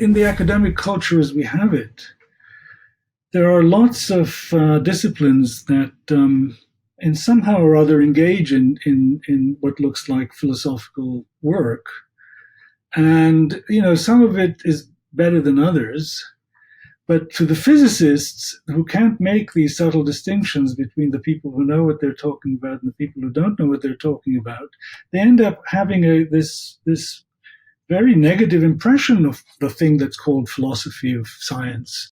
in the academic culture as we have it, there are lots of disciplines that in somehow or other engage in what looks like philosophical work. And, some of it is better than others. But to the physicists who can't make these subtle distinctions between the people who know what they're talking about and the people who don't know what they're talking about, they end up having this very negative impression of the thing that's called philosophy of science.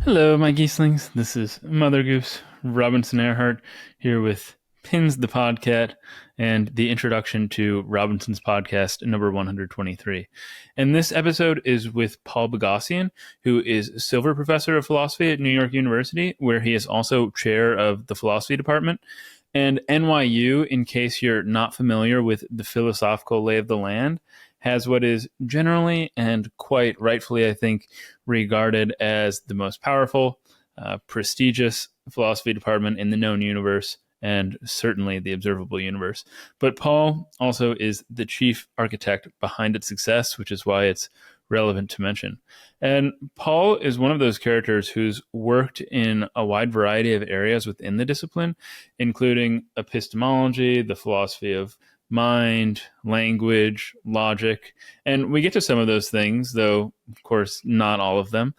Hello, my geeslings. This is Mother Goose Robinson Earhart here with Pins the Podcat and the introduction to Robinson's podcast number 123. And this episode is with Paul Boghossian, who is Silver Professor of Philosophy at New York University, where he is also chair of the philosophy department. And NYU, in case you're not familiar with the philosophical lay of the land, has what is generally and quite rightfully, I think, regarded as the most powerful, prestigious philosophy department in the known universe, and certainly the observable universe. But Paul also is the chief architect behind its success, which is why it's relevant to mention. And Paul is one of those characters who's worked in a wide variety of areas within the discipline, including epistemology, the philosophy of mind, language, logic. And we get to some of those things, though, of course, not all of them,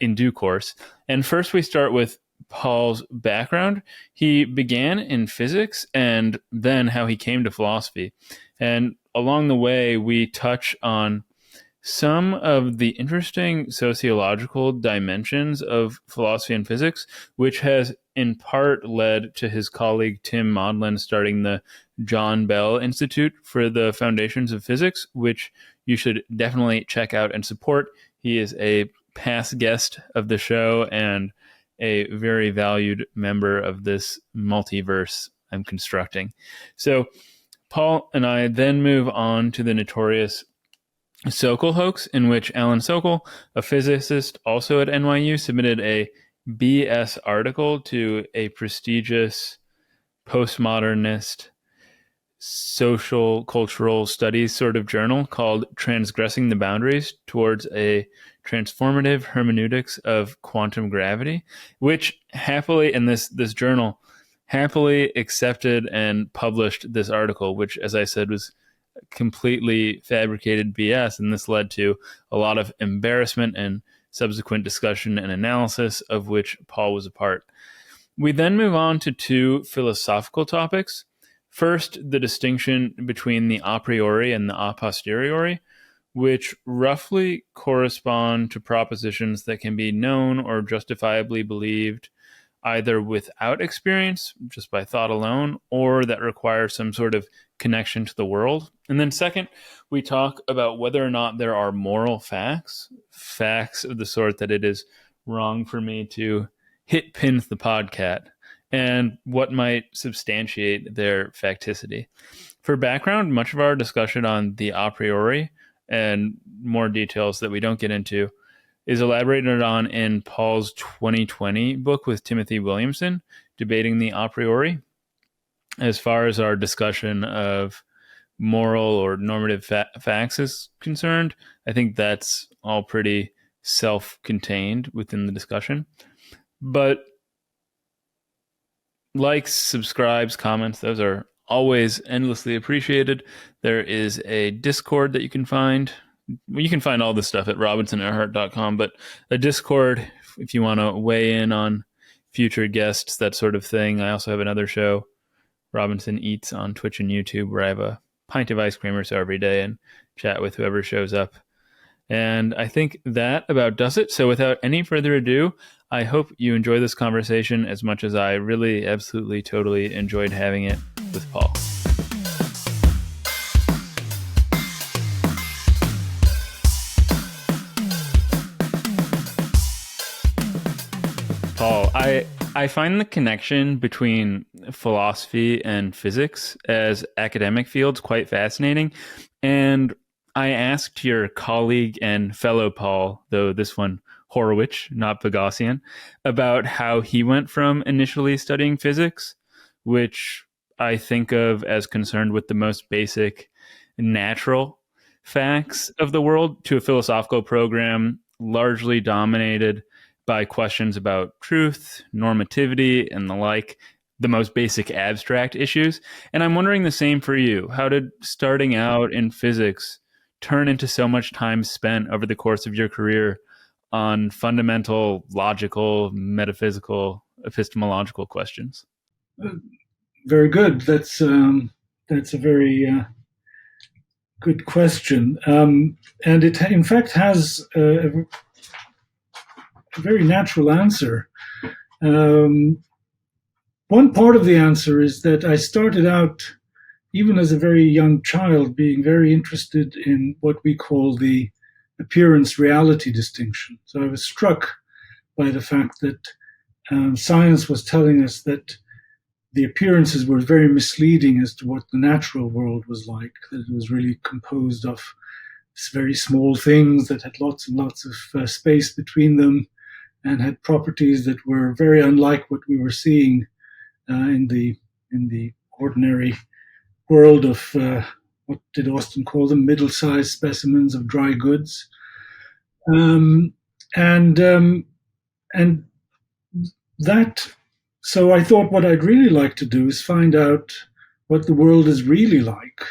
in due course. And first we start with Paul's background. He began in physics and then how he came to philosophy. And along the way, we touch on some of the interesting sociological dimensions of philosophy and physics, which has in part led to his colleague Tim Maudlin starting the John Bell Institute for the Foundations of Physics, which you should definitely check out and support. He is a past guest of the show and a very valued member of this multiverse I'm constructing. So Paul and I then move on to the notorious Sokal Hoax, in which Alan Sokal, a physicist also at NYU, submitted a BS article to a prestigious postmodernist social cultural studies sort of journal called Transgressing the Boundaries Towards a Transformative Hermeneutics of Quantum Gravity, which happily, in this journal, happily accepted and published this article, which, as I said, was completely fabricated BS, and this led to a lot of embarrassment and subsequent discussion and analysis, of which Paul was a part. We then move on to two philosophical topics. First, the distinction between the a priori and the a posteriori, which roughly correspond to propositions that can be known or justifiably believed either without experience, just by thought alone, or that require some sort of connection to the world. And then second, we talk about whether or not there are moral facts of the sort that it is wrong for me to hit pins the podcat, and what might substantiate their facticity. For background, much of our discussion on the a priori and more details that we don't get into is elaborated on in Paul's 2020 book with Timothy Williamson, Debating the A Priori. As far as our discussion of moral or normative facts is concerned, I think that's all pretty self-contained within the discussion. But likes, subscribes, comments, those are always endlessly appreciated. There is a Discord that you can find. You can find all this stuff at robinsonearhart.com, but a Discord if you want to weigh in on future guests, that sort of thing. I also have another show, Robinson Eats, on Twitch and YouTube, where I have a pint of ice cream or so every day and chat with whoever shows up. And I think that about does it. So without any further ado, I hope you enjoy this conversation as much as I really, absolutely, totally enjoyed having it with Paul. Paul, I find the connection between philosophy and physics as academic fields quite fascinating. And I asked your colleague and fellow Paul, though this one Horowitz, not Boghossian, about how he went from initially studying physics, which I think of as concerned with the most basic natural facts of the world to a philosophical program largely dominated by questions about truth, normativity, and the like, the most basic abstract issues. And I'm wondering the same for you. How did starting out in physics turn into so much time spent over the course of your career on fundamental, logical, metaphysical, epistemological questions? Very good. That's a very good question, and it in fact has a very natural answer. One part of the answer is that I started out, even as a very young child, being very interested in what we call the appearance-reality distinction. So I was struck by the fact that science was telling us that the appearances were very misleading as to what the natural world was like, that it was really composed of very small things that had lots and lots of space between them and had properties that were very unlike what we were seeing in the ordinary world of what did Austin call them, middle-sized specimens of dry goods. And that, so I thought what I'd really like to do is find out what the world is really like.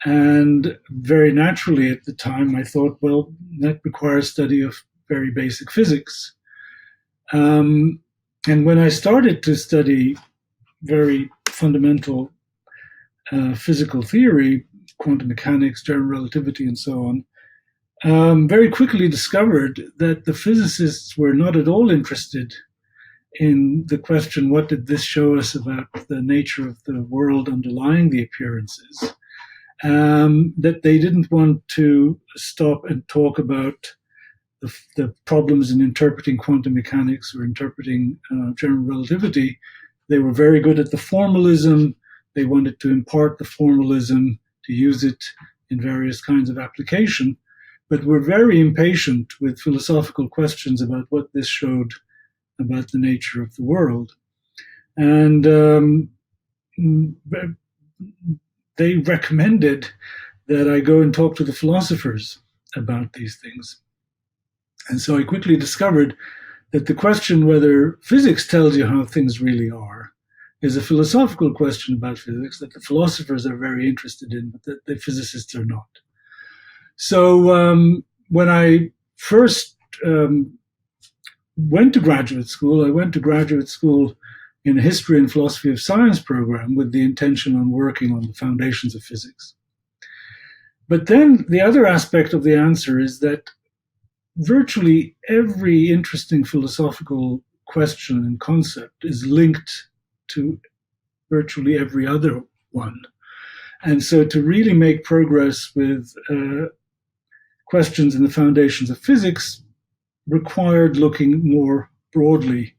And very naturally at the time, I thought, well, that requires study of very basic physics. And when I started to study very fundamental physical theory, quantum mechanics, general relativity, and so on, very quickly discovered that the physicists were not at all interested in the question, what did this show us about the nature of the world underlying the appearances? That they didn't want to stop and talk about the problems in interpreting quantum mechanics or interpreting general relativity. They were very good at the formalism. They wanted to impart the formalism, to use it in various kinds of application, but were very impatient with philosophical questions about what this showed about the nature of the world. And they recommended that I go and talk to the philosophers about these things. And so I quickly discovered that the question whether physics tells you how things really are is a philosophical question about physics that the philosophers are very interested in, but that the physicists are not. So when I first went to graduate school, I went to graduate school in a history and philosophy of science program with the intention on working on the foundations of physics. But then the other aspect of the answer is that virtually every interesting philosophical question and concept is linked to virtually every other one. And so to really make progress with questions in the foundations of physics required looking more broadly.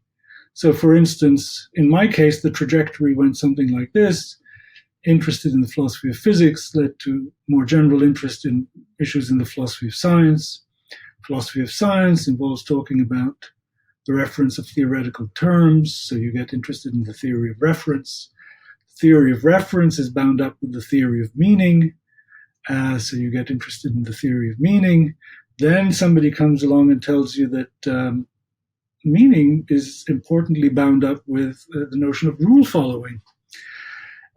So for instance, in my case, the trajectory went something like this. Interested in the philosophy of physics led to more general interest in issues in the philosophy of science. Philosophy of science involves talking about the reference of theoretical terms, so you get interested in the theory of reference. The theory of reference is bound up with the theory of meaning, so you get interested in the theory of meaning. Then somebody comes along and tells you that meaning is importantly bound up with the notion of rule following.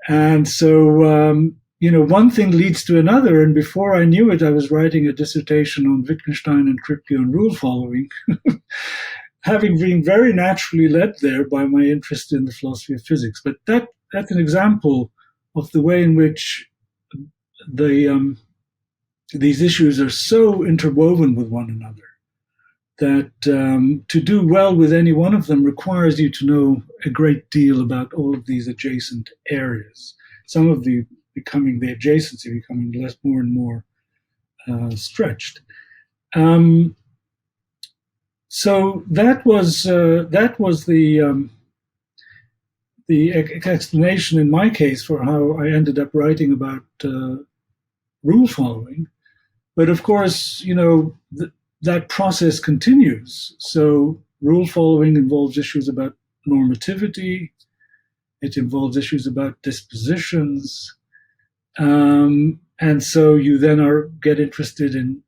And so, one thing leads to another. And before I knew it, I was writing a dissertation on Wittgenstein and Kripke on rule following, having been very naturally led there by my interest in the philosophy of physics. But that's an example of the way in which these issues are so interwoven with one another that to do well with any one of them requires you to know a great deal about all of these adjacent areas. Some of the adjacency becoming more and more stretched. So that was the explanation in my case for how I ended up writing about rule following. But of course, that process continues. So rule following involves issues about normativity. It involves issues about dispositions. And And so you then get interested in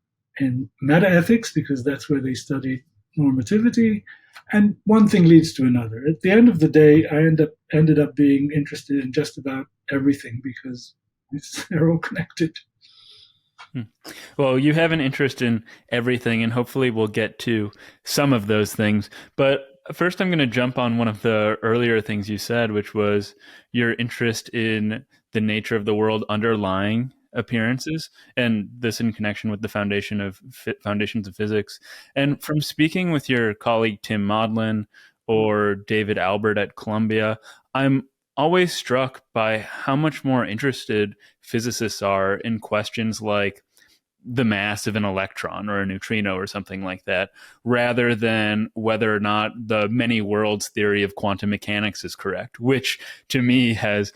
metaethics, because that's where they study normativity. And one thing leads to another. At the end of the day, I ended up being interested in just about everything, because they're all connected. Well, you have an interest in everything, and hopefully we'll get to some of those things. But first, I'm going to jump on one of the earlier things you said, which was your interest in the nature of the world underlying appearances, and this in connection with the foundations of physics. And from speaking with your colleague Tim Maudlin or David Albert at Columbia, I'm always struck by how much more interested physicists are in questions like the mass of an electron or a neutrino or something like that, rather than whether or not the many worlds theory of quantum mechanics is correct, which to me has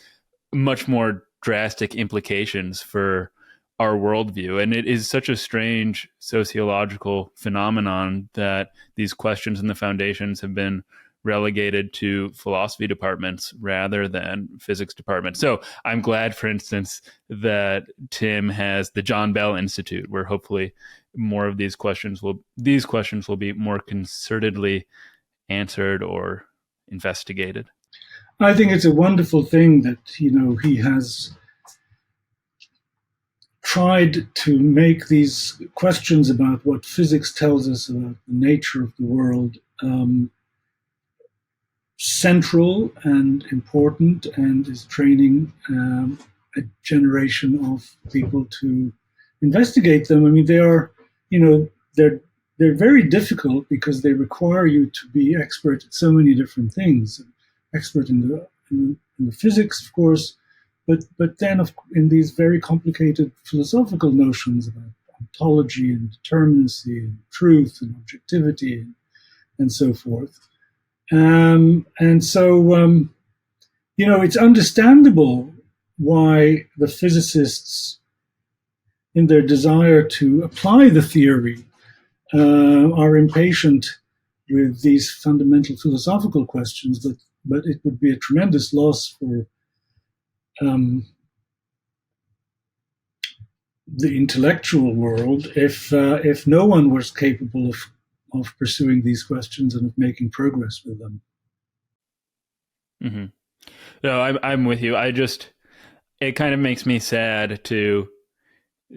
much more drastic implications for our worldview. And it is such a strange sociological phenomenon that these questions in the foundations have been relegated to philosophy departments rather than physics departments. So I'm glad, for instance, that Tim has the John Bell Institute, where hopefully more of these questions will be more concertedly answered or investigated. I think it's a wonderful thing that, he has tried to make these questions about what physics tells us about the nature of the world central and important, and is training a generation of people to investigate them. I mean, they are, they're very difficult because they require you to be expert at so many different things. Expert in the physics, of course, but then in these very complicated philosophical notions about ontology and determinacy and truth and objectivity and so forth. And so, it's understandable why the physicists, in their desire to apply the theory, are impatient with these fundamental philosophical questions. But it would be a tremendous loss for the intellectual world if no one was capable of pursuing these questions and of making progress with them. Mm-hmm. No, I'm with you. It kind of makes me sad to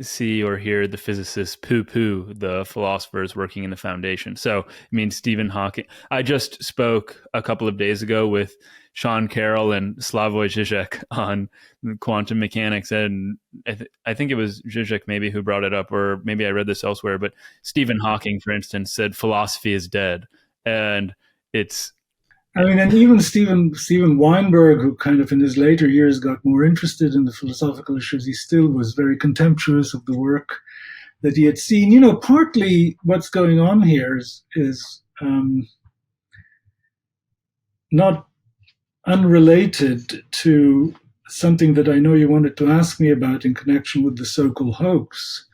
see or hear the physicists poo-poo the philosophers working in the foundation. So, Stephen Hawking. I just spoke a couple of days ago with Sean Carroll and Slavoj Žižek on quantum mechanics, and I think it was Žižek maybe who brought it up, or maybe I read this elsewhere, but Stephen Hawking, for instance, said philosophy is dead. And it's... and even Steven Weinberg, who kind of in his later years got more interested in the philosophical issues, he still was very contemptuous of the work that he had seen. Partly what's going on here is not unrelated to something that I know you wanted to ask me about in connection with the Sokal hoax.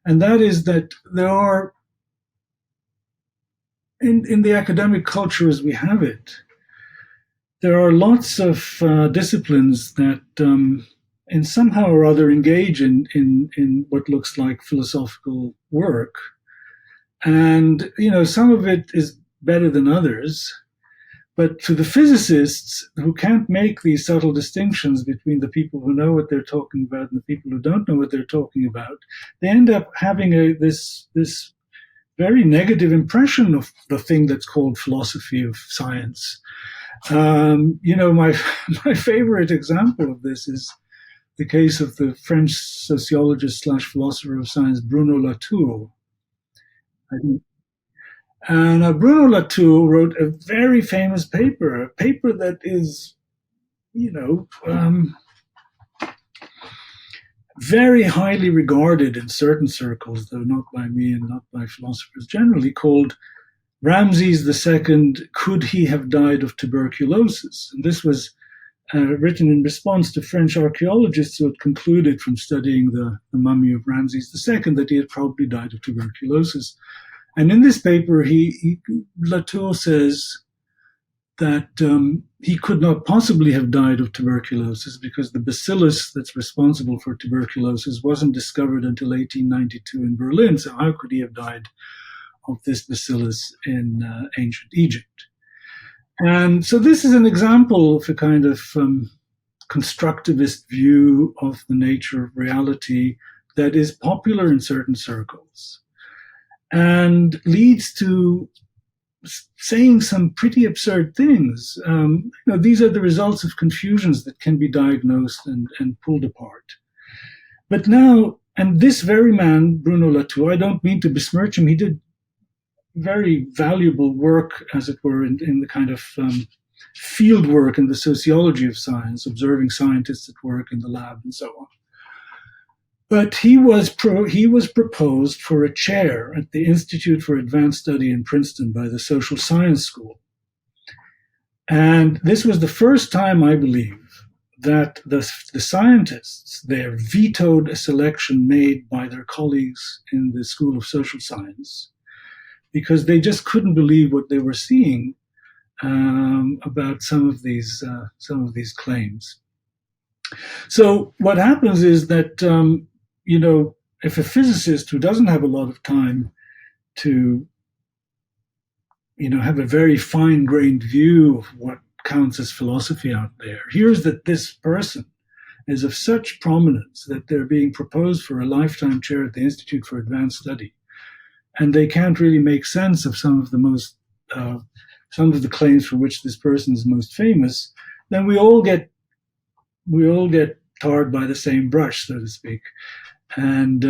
And that is that there are, in the academic culture as we have it, there are lots of disciplines that in somehow or other engage in what looks like philosophical work. And, some of it is better than others. But to the physicists who can't make these subtle distinctions between the people who know what they're talking about and the people who don't know what they're talking about, they end up having this very negative impression of the thing that's called philosophy of science. My favorite example of this is the case of the French sociologist / philosopher of science Bruno Latour. And Bruno Latour wrote a very famous paper, a paper that is, very highly regarded in certain circles, though not by me and not by philosophers generally, called Ramses II, Could He Have Died of Tuberculosis? And this was written in response to French archaeologists who had concluded from studying the mummy of Ramses II that he had probably died of tuberculosis. And in this paper, Latour says, he could not possibly have died of tuberculosis because the bacillus that's responsible for tuberculosis wasn't discovered until 1892 in Berlin. So how could he have died of this bacillus in ancient Egypt? And so this is an example of a kind of constructivist view of the nature of reality that is popular in certain circles and leads to saying some pretty absurd things. These are the results of confusions that can be diagnosed and pulled apart. But now, and this very man, Bruno Latour, I don't mean to besmirch him, he did very valuable work, as it were, in the kind of field work in the sociology of science, observing scientists at work in the lab and so on. But he was proposed for a chair at the Institute for Advanced Study in Princeton by the Social Science School. And this was the first time, I believe, that the scientists there vetoed a selection made by their colleagues in the School of Social Science because they just couldn't believe what they were seeing about some of these claims. So what happens is that if a physicist who doesn't have a lot of time to have a very fine-grained view of what counts as philosophy out there, hears that this person is of such prominence that they're being proposed for a lifetime chair at the Institute for Advanced Study, and they can't really make sense of some of the claims for which this person is most famous, then we all get tarred by the same brush, so to speak. And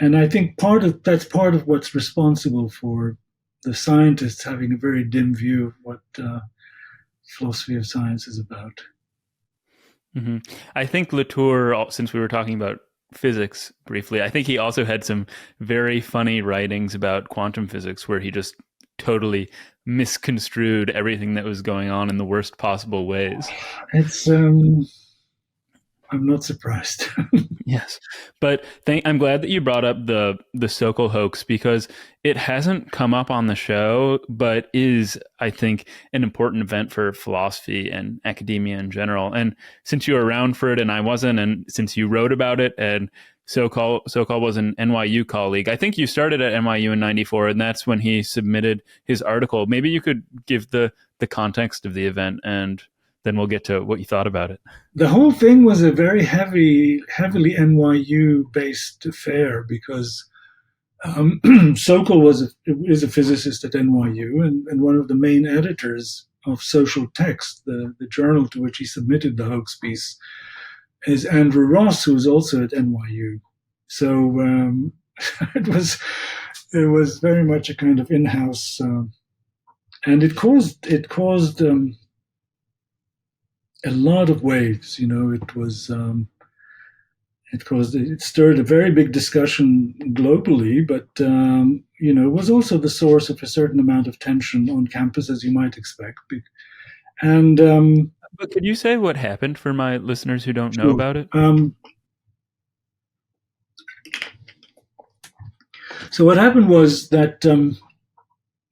I think that's part of what's responsible for the scientists having a very dim view of what philosophy of science is about. Mm-hmm. I think Latour, since we were talking about physics briefly, I think he also had some very funny writings about quantum physics where he just totally misconstrued everything that was going on in the worst possible ways. It's I'm not surprised. Yes, but I'm glad that you brought up the Sokal hoax because it hasn't come up on the show, but is, I think, an important event for philosophy and academia in general. And since you were around for it and I wasn't, and since you wrote about it, and Sokal was an NYU colleague, I think you started at NYU in '94, and that's when he submitted his article. Maybe you could give the context of the event, and then we'll get to what you thought about it. The whole thing was a very heavily NYU-based affair because Sokal is a physicist at NYU and one of the main editors of Social Text, the journal to which he submitted the hoax piece, is Andrew Ross, who is also at NYU. So it was very much a kind of in-house, and it caused a lot of waves. It stirred a very big discussion globally, but was also the source of a certain amount of tension on campus, as you might expect. And but could you say what happened for my listeners who don't know about it? So what happened was that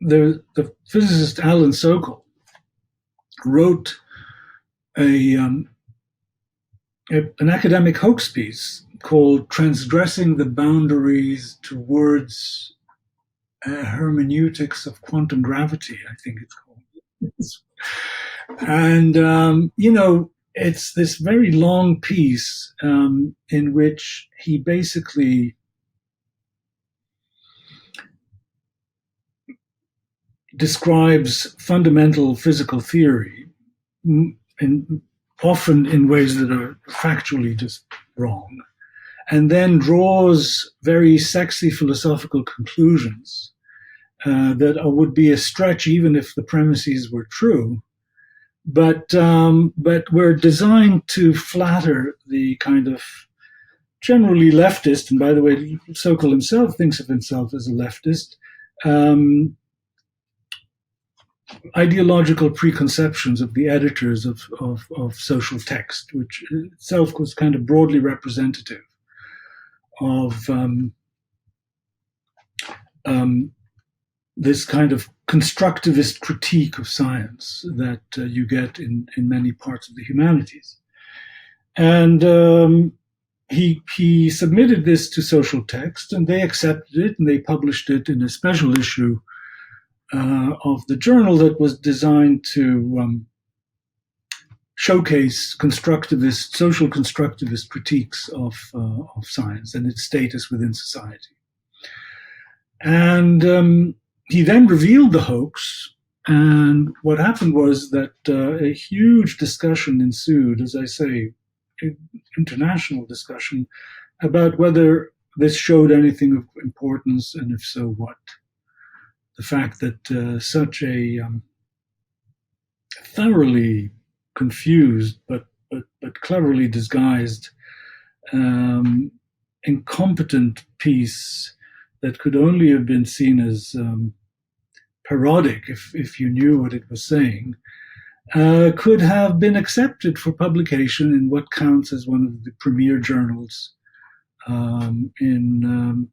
the physicist Alan Sokal wrote an academic hoax piece called "Transgressing the Boundaries Towards Hermeneutics of Quantum Gravity," I think it's called. And, it's this very long piece in which he basically describes fundamental physical theory, and often in ways that are factually just wrong, and then draws very sexy philosophical conclusions that would be a stretch even if the premises were true, but were designed to flatter the kind of generally leftist, and by the way, Sokal himself thinks of himself as a leftist, ideological preconceptions of the editors of Social Text, which itself was kind of broadly representative of this kind of constructivist critique of science that you get in many parts of the humanities. And he submitted this to Social Text, and they accepted it, and they published it in a special issue of the journal that was designed to showcase social constructivist critiques of science and its status within society. And he then revealed the hoax, and what happened was that a huge discussion ensued, as I say, international discussion, about whether this showed anything of importance, and if so, what. The fact that such a thoroughly confused but cleverly disguised, incompetent piece that could only have been seen as parodic if you knew what it was saying, could have been accepted for publication in what counts as one of the premier journals in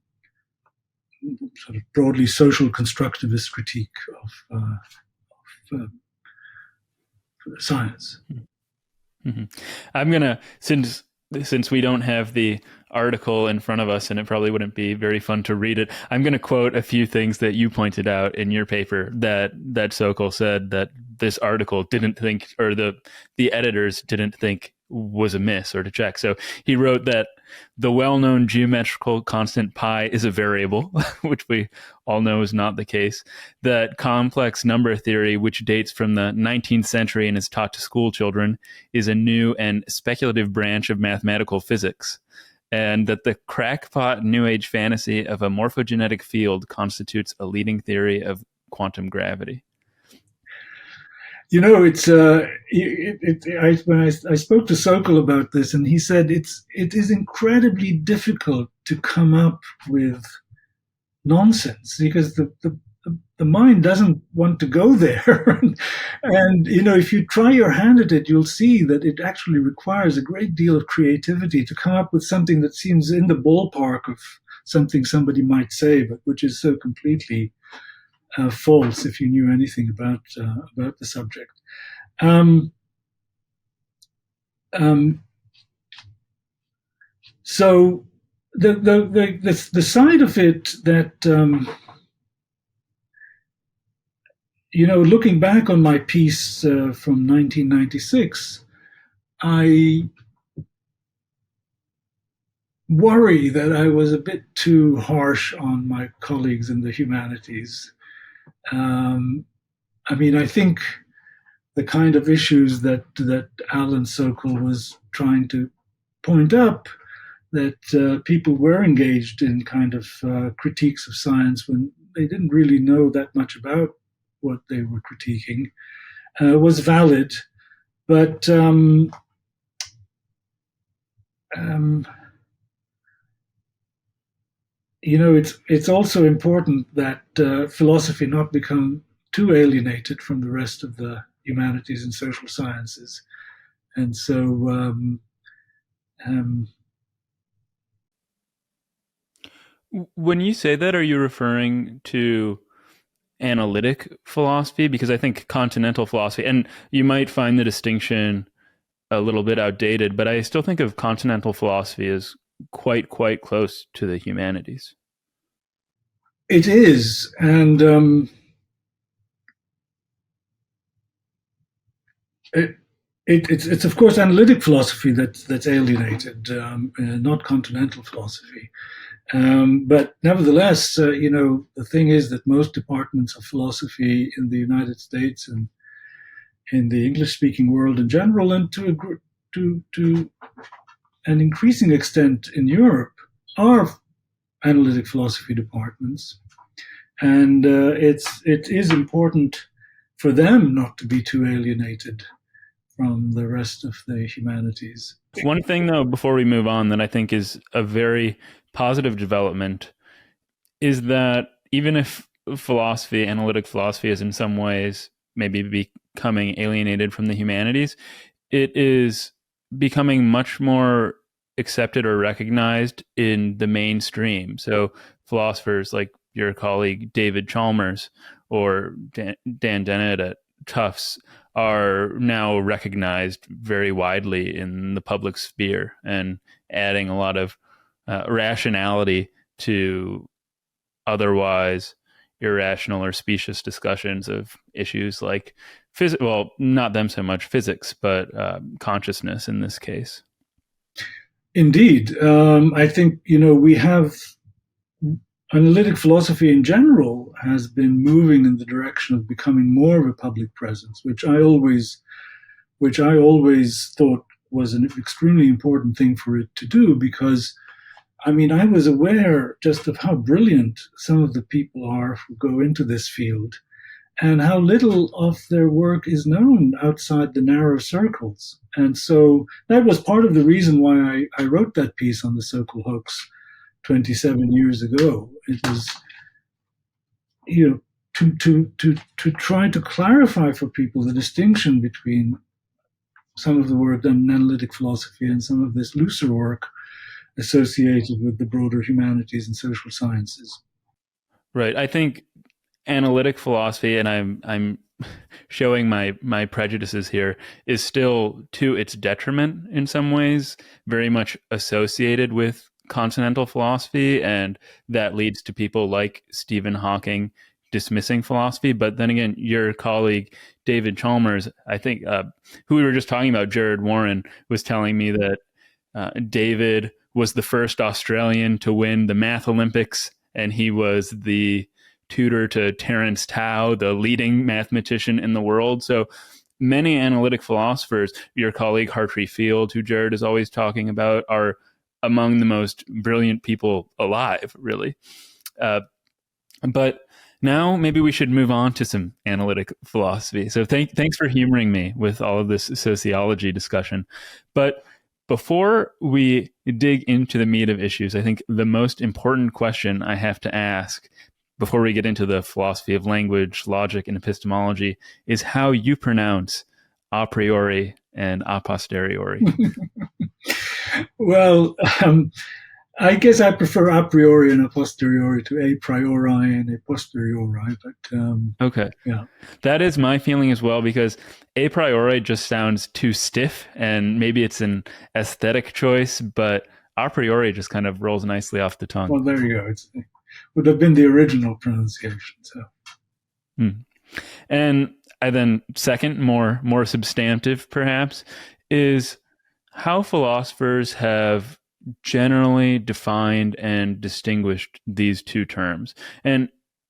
sort of broadly social constructivist critique of science. Mm-hmm. I'm gonna, since we don't have the article in front of us, and it probably wouldn't be very fun to read it, I'm going to quote a few things that you pointed out in your paper that Sokal said that this article didn't think, or the editors didn't think was amiss or to check. So he wrote that the well-known geometrical constant pi is a variable, which we all know is not the case. That complex number theory, which dates from the 19th century and is taught to school children, is a new and speculative branch of mathematical physics. And that the crackpot New Age fantasy of a morphogenetic field constitutes a leading theory of quantum gravity. You know, when I spoke to Sokal about this, and he said it is incredibly difficult to come up with nonsense because the mind doesn't want to go there. And, you know, if you try your hand at it, you'll see that it actually requires a great deal of creativity to come up with something that seems in the ballpark of something somebody might say, but which is so completely false if you knew anything about the subject. So the side of it that you know, looking back on my piece from 1996, I worry that I was a bit too harsh on my colleagues in the humanities. I mean, I think the kind of issues that Alan Sokal was trying to point up, that people were engaged in kind of critiques of science when they didn't really know that much about what they were critiquing, was valid. But you know, it's also important that philosophy not become too alienated from the rest of the humanities and social sciences. And so when you say that, are you referring to analytic philosophy? Because I think continental philosophy, and you might find the distinction a little bit outdated, but I still think of continental philosophy as quite close to the humanities. It is, and it's of course analytic philosophy that's alienated, not continental philosophy. But nevertheless, you know, the thing is that most departments of philosophy in the United States and in the English-speaking world in general, and to an increasing extent in Europe, are analytic philosophy departments, and it is important for them not to be too alienated from the rest of the humanities. One thing, though, before we move on, that I think is a very positive development is that even if philosophy, analytic philosophy, is in some ways maybe becoming alienated from the humanities, it is becoming much more accepted or recognized in the mainstream. So philosophers like your colleague David Chalmers or Dan Dennett at Tufts are now recognized very widely in the public sphere and adding a lot of rationality to otherwise irrational or specious discussions of issues like well, not them so much physics, but consciousness in this case. Indeed. I think, we have analytic philosophy in general has been moving in the direction of becoming more of a public presence, which I always thought was an extremely important thing for it to do, because I was aware just of how brilliant some of the people are who go into this field and how little of their work is known outside the narrow circles. And so that was part of the reason why I wrote that piece on the Sokal Hoax 27 years ago. It was, to try to clarify for people the distinction between some of the work done in analytic philosophy and some of this looser work associated with the broader humanities and social sciences. Right. I think analytic philosophy, and I'm showing my prejudices here, is still to its detriment in some ways, very much associated with continental philosophy, and that leads to people like Stephen Hawking dismissing philosophy. But then again, your colleague David Chalmers, I think, who we were just talking about, Jared Warren, was telling me that David was the first Australian to win the Math Olympics, and he was the tutor to Terence Tao, the leading mathematician in the world. So many analytic philosophers, your colleague Hartree Field, who Jared is always talking about, are among the most brilliant people alive, really. But now maybe we should move on to some analytic philosophy. So thanks for humoring me with all of this sociology discussion. But before we dig into the meat of issues, I think the most important question I have to ask before we get into the philosophy of language, logic, and epistemology is how you pronounce a priori and a posteriori. Well, I guess I prefer a priori and a posteriori to a priori and a posteriori, but okay. Yeah. That is my feeling as well, because a priori just sounds too stiff, and maybe it's an aesthetic choice, but a priori just kind of rolls nicely off the tongue. Well, there you go. It would have been the original pronunciation. So. And then second, more substantive perhaps, is how philosophers have generally defined and distinguished these two terms. And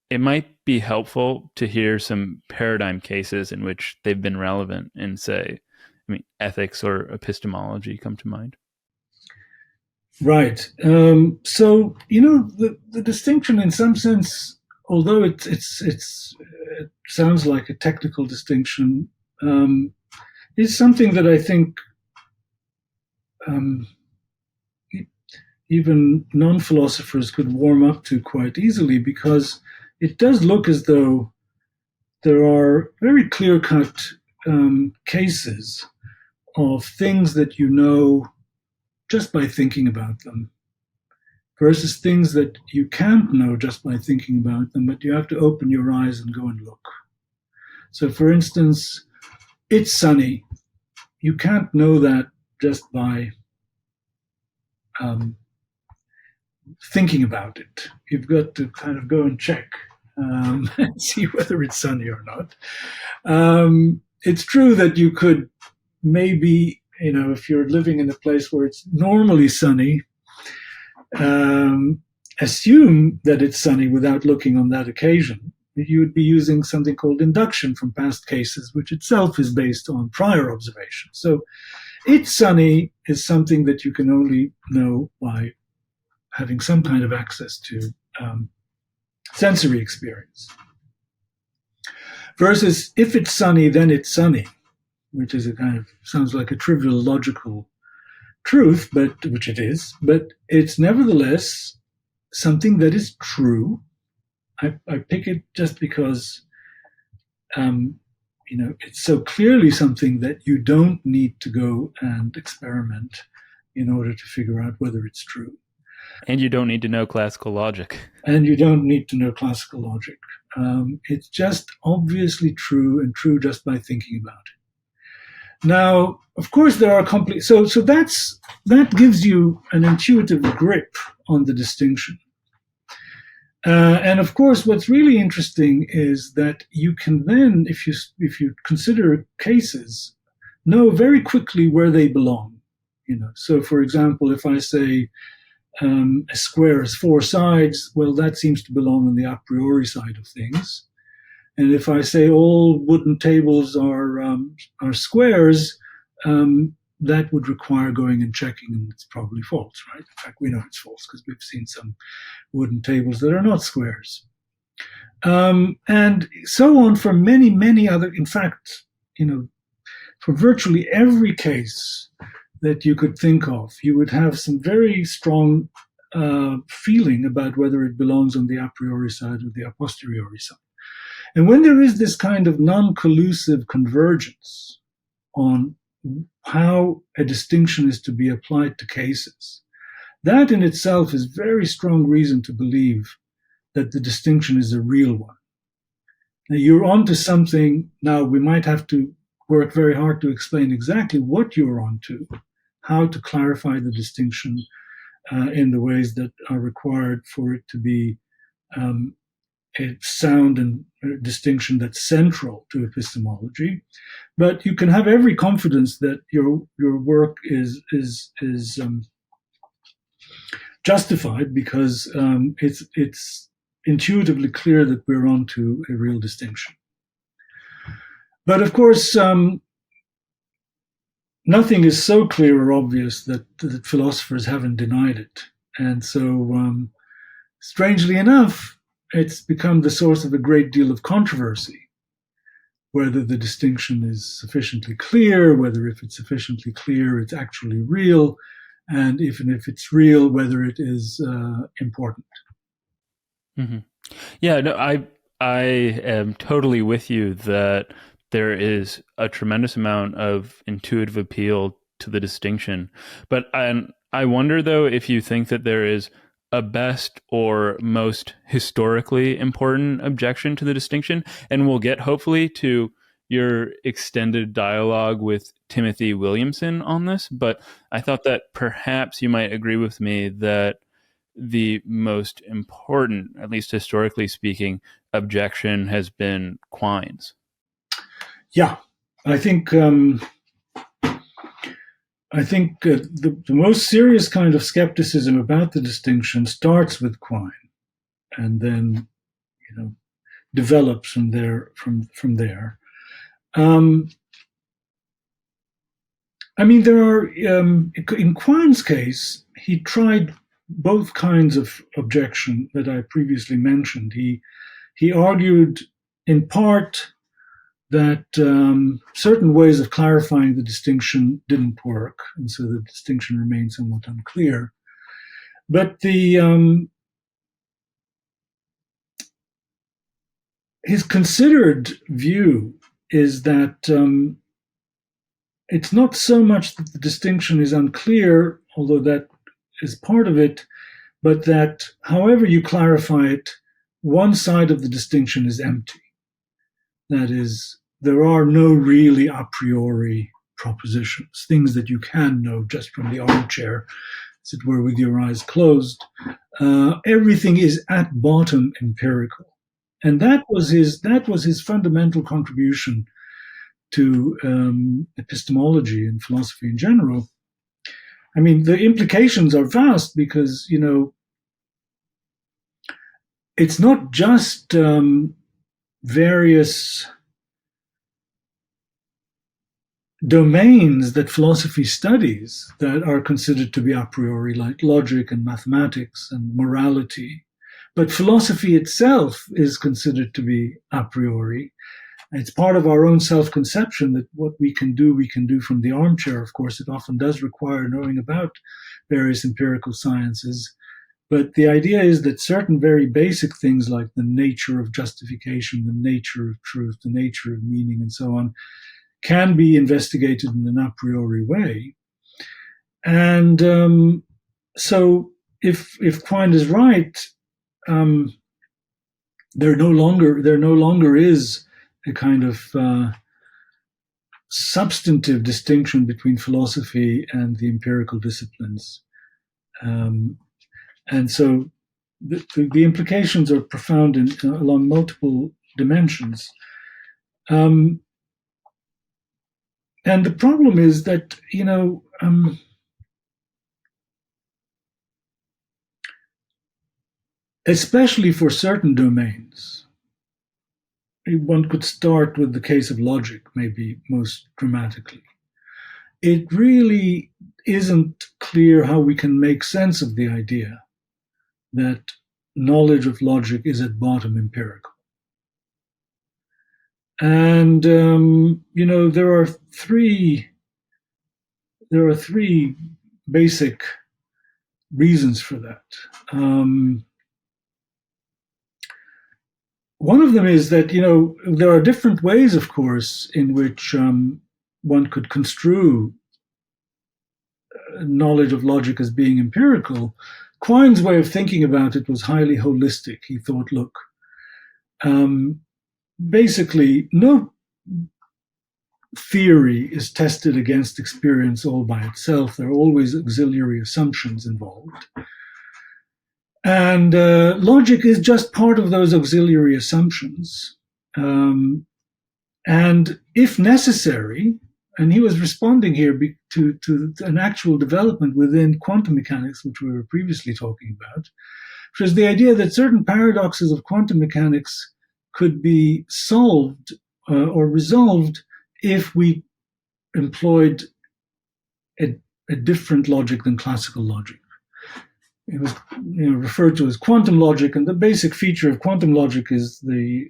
it might be helpful to hear some paradigm cases in which they've been relevant in, say, ethics or epistemology come to mind. Right. So, the distinction in some sense, although it sounds like a technical distinction, is something that I think even non-philosophers could warm up to quite easily, because it does look as though there are very clear-cut cases of things that you know just by thinking about them, versus things that you can't know just by thinking about them, but you have to open your eyes and go and look. So, for instance, it's sunny. You can't know that just by thinking about it. You've got to kind of go and check and see whether it's sunny or not. It's true that you could maybe, if you're living in a place where it's normally sunny, assume that it's sunny without looking on that occasion. You would be using something called induction from past cases, which itself is based on prior observation. So it's sunny is something that you can only know by having some kind of access to sensory experience. Versus if it's sunny, then it's sunny, which is a kind of, sounds like a trivial logical truth, but which it is, but it's nevertheless something that is true. I pick it just because it's so clearly something that you don't need to go and experiment in order to figure out whether it's true. And you don't need to know classical logic. And you don't need to know classical logic. It's just obviously true, and true just by thinking about it. Now, of course, there are so that gives you an intuitive grip on the distinction. And of course, what's really interesting is that you can then, if you consider cases, know very quickly where they belong. So for example, if I say a square has four sides, well, that seems to belong on the a priori side of things. And if I say all wooden tables are squares, that would require going and checking, and it's probably false, right? In fact, we know it's false because we've seen some wooden tables that are not squares. And so on for many, many other, in fact, for virtually every case that you could think of, you would have some very strong feeling about whether it belongs on the a priori side or the a posteriori side. And when there is this kind of non-collusive convergence on how a distinction is to be applied to cases, that in itself is very strong reason to believe that the distinction is a real one. Now, you're onto something. Now, we might have to work very hard to explain exactly what you're onto, how to clarify the distinction in the ways that are required for it to be a sound and distinction that's central to epistemology. But you can have every confidence that your work is justified, because it's intuitively clear that we're onto a real distinction. But of course, nothing is so clear or obvious that philosophers haven't denied it. And so, strangely enough, it's become the source of a great deal of controversy, whether the distinction is sufficiently clear, whether if it's sufficiently clear, it's actually real, and even if it's real, whether it is important. Mm-hmm. Yeah, no, I am totally with you that there is a tremendous amount of intuitive appeal to the distinction. But I wonder, though, if you think that there is a best or most historically important objection to the distinction. And we'll get, hopefully, to your extended dialogue with Timothy Williamson on this. But I thought that perhaps you might agree with me that the most important, at least historically speaking, objection has been Quine's. Yeah, I think the most serious kind of skepticism about the distinction starts with Quine, and then develops from there. I mean, there are in Quine's case, he tried both kinds of objection that I previously mentioned. He argued in part that certain ways of clarifying the distinction didn't work, and so the distinction remained somewhat unclear. But his considered view is that it's not so much that the distinction is unclear, although that is part of it, but that however you clarify it, one side of the distinction is empty. That is, there are no really a priori propositions, things that you can know just from the armchair, as it were, with your eyes closed. Everything is at bottom empirical. And that was his fundamental contribution to epistemology and philosophy in general. I mean, the implications are vast because, it's not just various domains that philosophy studies that are considered to be a priori, like logic and mathematics and morality. But philosophy itself is considered to be a priori. It's part of our own self-conception that what we can do from the armchair. Of course, it often does require knowing about various empirical sciences. But the idea is that certain very basic things like the nature of justification, the nature of truth, the nature of meaning, and so on, can be investigated in an a priori way. And so if Quine is right, there no longer is a kind of substantive distinction between philosophy and the empirical disciplines, and so the implications are profound along multiple dimensions. And the problem is that, especially for certain domains, one could start with the case of logic, maybe most dramatically. It really isn't clear how we can make sense of the idea that knowledge of logic is at bottom empirical. And there are three basic reasons for that. One of them is that there are different ways, of course, in which one could construe knowledge of logic as being empirical. Quine's way of thinking about it was highly holistic. He thought, look, basically, no theory is tested against experience all by itself. There are always auxiliary assumptions involved. And logic is just part of those auxiliary assumptions. And if necessary, and he was responding here to an actual development within quantum mechanics, which we were previously talking about, which is the idea that certain paradoxes of quantum mechanics could be solved or resolved if we employed a different logic than classical logic. It was referred to as quantum logic, and the basic feature of quantum logic is the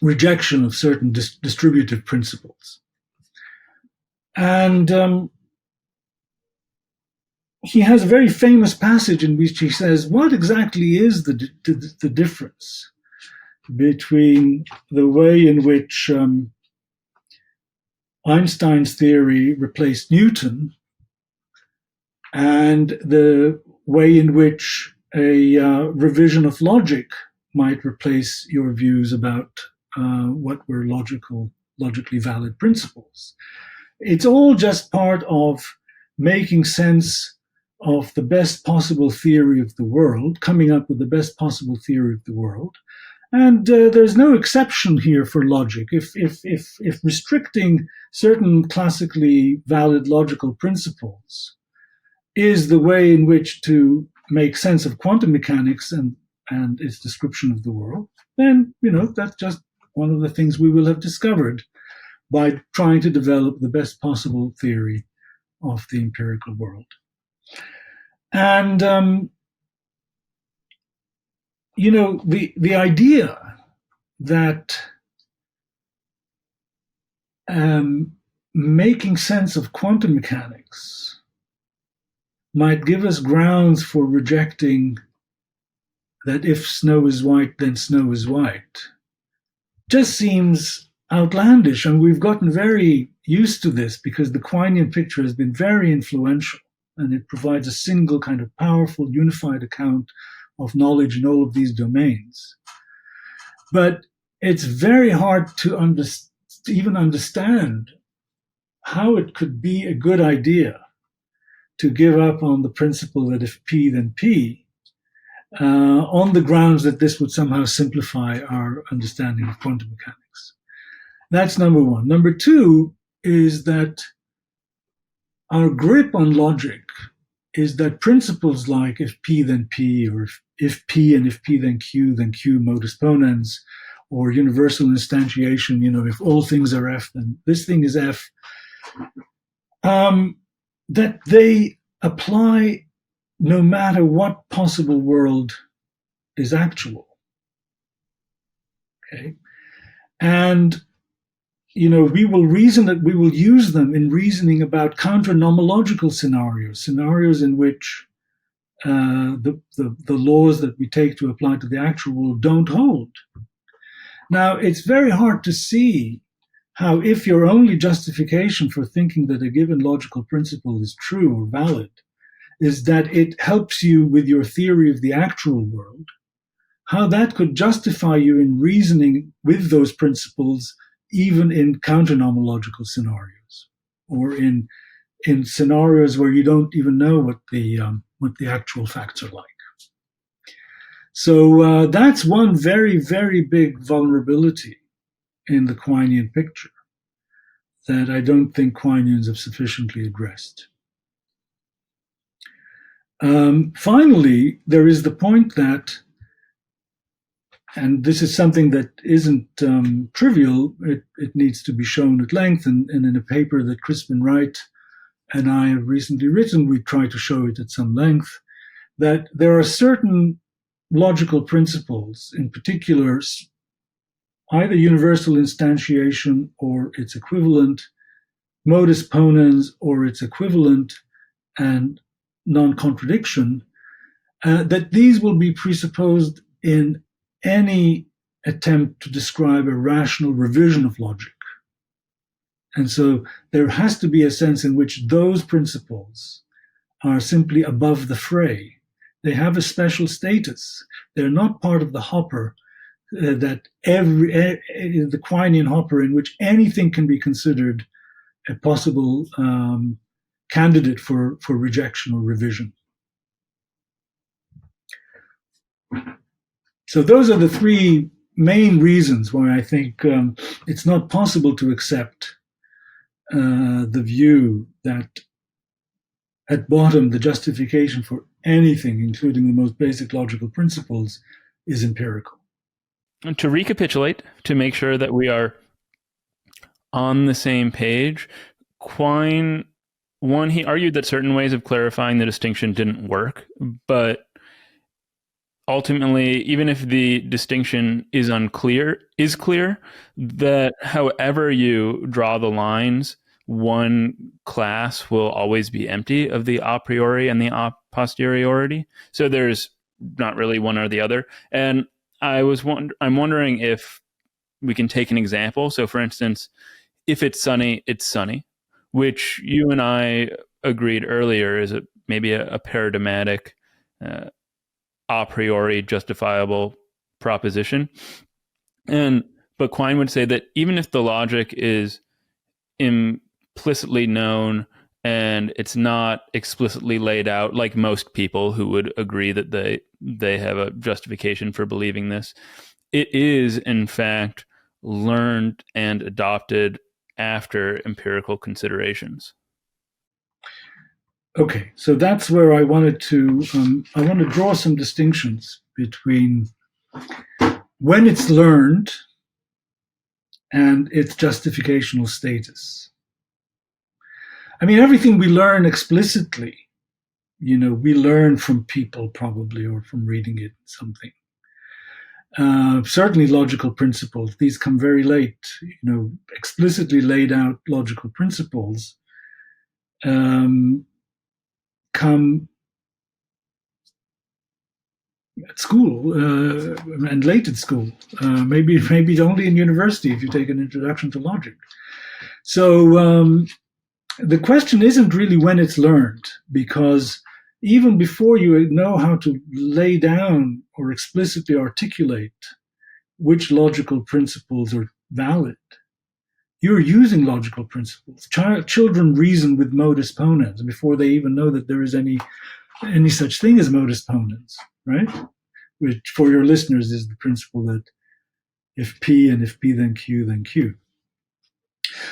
rejection of certain distributive principles. And he has a very famous passage in which he says, what exactly is the difference between the way in which Einstein's theory replaced Newton and the way in which a revision of logic might replace your views about what were logically valid principles? It's all just part of making sense of the best possible theory of the world, coming up with the best possible theory of the world. And there's no exception here for logic. If restricting certain classically valid logical principles is the way in which to make sense of quantum mechanics and its description of the world, then that's just one of the things we will have discovered by trying to develop the best possible theory of the empirical world. And the idea that making sense of quantum mechanics might give us grounds for rejecting that if snow is white, then snow is white, just seems outlandish. And we've gotten very used to this because the Quinean picture has been very influential, and it provides a single kind of powerful, unified account of knowledge in all of these domains. But it's very hard to even understand how it could be a good idea to give up on the principle that if P, then P, on the grounds that this would somehow simplify our understanding of quantum mechanics. That's number one. Number two is that our grip on logic is that principles like if P, then P, or if P and if P, then Q modus ponens, or universal instantiation, if all things are F, then this thing is F, that they apply no matter what possible world is actual. Okay? And, we will use them in reasoning about counter-nomological scenarios in which the laws that we take to apply to the actual world don't hold. Now, it's very hard to see how if your only justification for thinking that a given logical principle is true or valid is that it helps you with your theory of the actual world, how that could justify you in reasoning with those principles even in counter-nomological scenarios, or in scenarios where you don't even know what the actual facts are like. So that's one very, very big vulnerability in the Quinean picture that I don't think Quineans have sufficiently addressed. Finally, there is the point that, and this is something that isn't trivial, it needs to be shown at length, and in a paper that Crispin Wright and I have recently written, we try to show it at some length, that there are certain logical principles, in particular, either universal instantiation or its equivalent, modus ponens or its equivalent, and non-contradiction, that these will be presupposed in any attempt to describe a rational revision of logic. And so there has to be a sense in which those principles are simply above the fray. They have a special status. They're not part of the hopper that the Quinean hopper in which anything can be considered a possible candidate for rejection or revision. So those are the three main reasons why I think it's not possible to accept the view that at bottom the justification for anything, including the most basic logical principles, is empirical. And to recapitulate, to make sure that we are on the same page, Quine, one, he argued that certain ways of clarifying the distinction didn't work, but ultimately, even if the distinction is clear, that however you draw the lines, one class will always be empty of the a priori and the a posteriori. So there's not really one or the other. And I'm wondering if we can take an example. So for instance, if it's sunny, which you and I agreed earlier is maybe a paradigmatic a priori justifiable proposition. But Quine would say that even if the logic is implicitly known and it's not explicitly laid out, like most people who would agree that they have a justification for believing this, it is in fact learned and adopted after empirical considerations. Okay, so that's where I wanted to draw some distinctions between when it's learned and its justificational status. I mean, everything we learn explicitly, we learn from people probably, or from reading it, something. Certainly logical principles, these come very late, explicitly laid out logical principles come at school and late at school, maybe only in university if you take an introduction to logic. So the question isn't really when it's learned, because even before you know how to lay down or explicitly articulate which logical principles are valid, you're using logical principles. Children reason with modus ponens before they even know that there is any such thing as modus ponens, right? Which, for your listeners, is the principle that if P and if P then Q, then Q.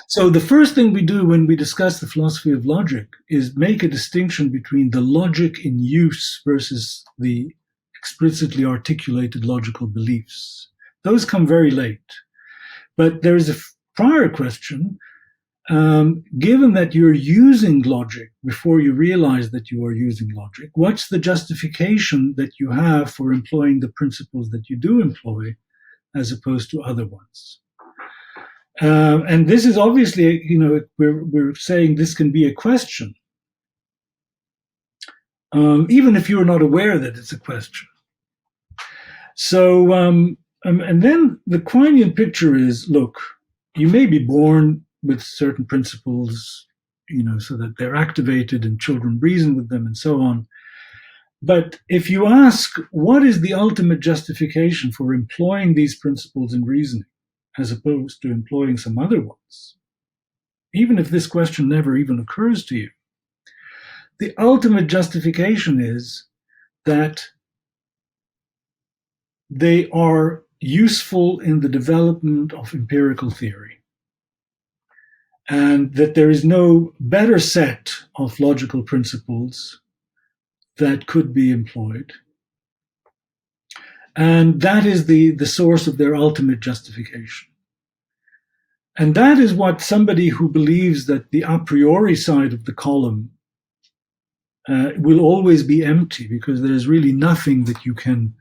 So the first thing we do when we discuss the philosophy of logic is make a distinction between the logic in use versus the explicitly articulated logical beliefs. Those come very late. But there is a prior question, given that you're using logic before you realize that you are using logic, what's the justification that you have for employing the principles that you do employ as opposed to other ones? And this is obviously, we're saying this can be a question, even if you're not aware that it's a question. So, and then the Quinean picture is, look, you may be born with certain principles, so that they're activated and children reason with them and so on. But if you ask, what is the ultimate justification for employing these principles in reasoning, as opposed to employing some other ones, even if this question never even occurs to you, the ultimate justification is that they are useful in the development of empirical theory, and that there is no better set of logical principles that could be employed. And that is the source of their ultimate justification. And that is what somebody who believes that the a priori side of the column will always be empty, because there is really nothing that you can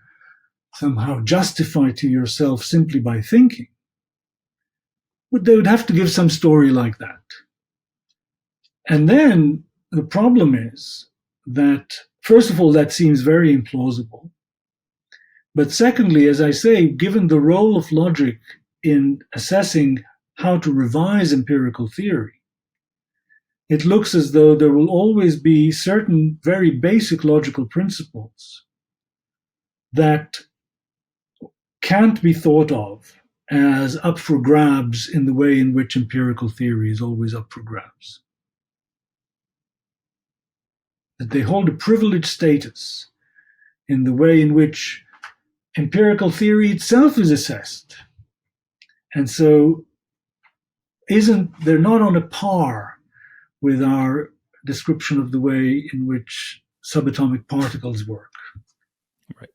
somehow justify to yourself simply by thinking. But they would have to give some story like that. And then the problem is that, first of all, that seems very implausible. But secondly, as I say, given the role of logic in assessing how to revise empirical theory, it looks as though there will always be certain very basic logical principles that can't be thought of as up for grabs in the way in which empirical theory is always up for grabs. That they hold a privileged status in the way in which empirical theory itself is assessed. And so they're not on a par with our description of the way in which subatomic particles work. Right.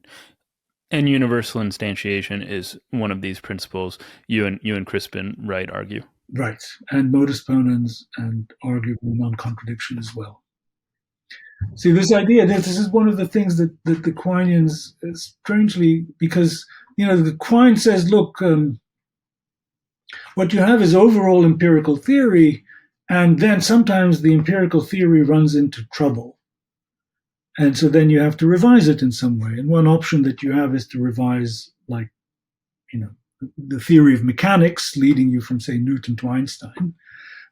And universal instantiation is one of these principles. You and Crispin Wright argue. Right. And modus ponens, and arguably non-contradiction as well. See, this idea, this is one of the things that the Quinians strangely, because, the Quine says, look, what you have is overall empirical theory, and then sometimes the empirical theory runs into trouble. And so then you have to revise it in some way. And one option that you have is to revise, like, the theory of mechanics, leading you from, say, Newton to Einstein.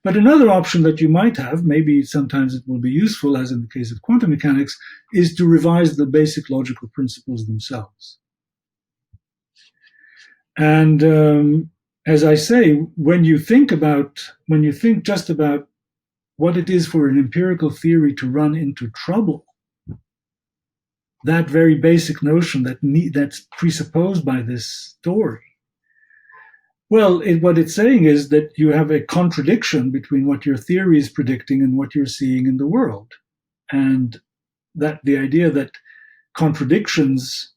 But another option that you might have, maybe sometimes it will be useful, as in the case of quantum mechanics, is to revise the basic logical principles themselves. And as I say, when you think just about what it is for an empirical theory to run into trouble, that very basic notion that's presupposed by this story, well, what it's saying is that you have a contradiction between what your theory is predicting and what you're seeing in the world. And that the idea that contradictions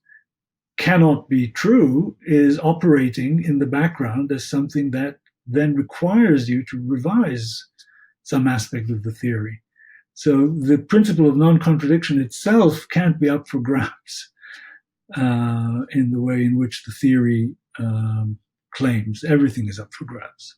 cannot be true is operating in the background as something that then requires you to revise some aspect of the theory. So the principle of non-contradiction itself can't be up for grabs in the way in which the theory claims. Everything is up for grabs.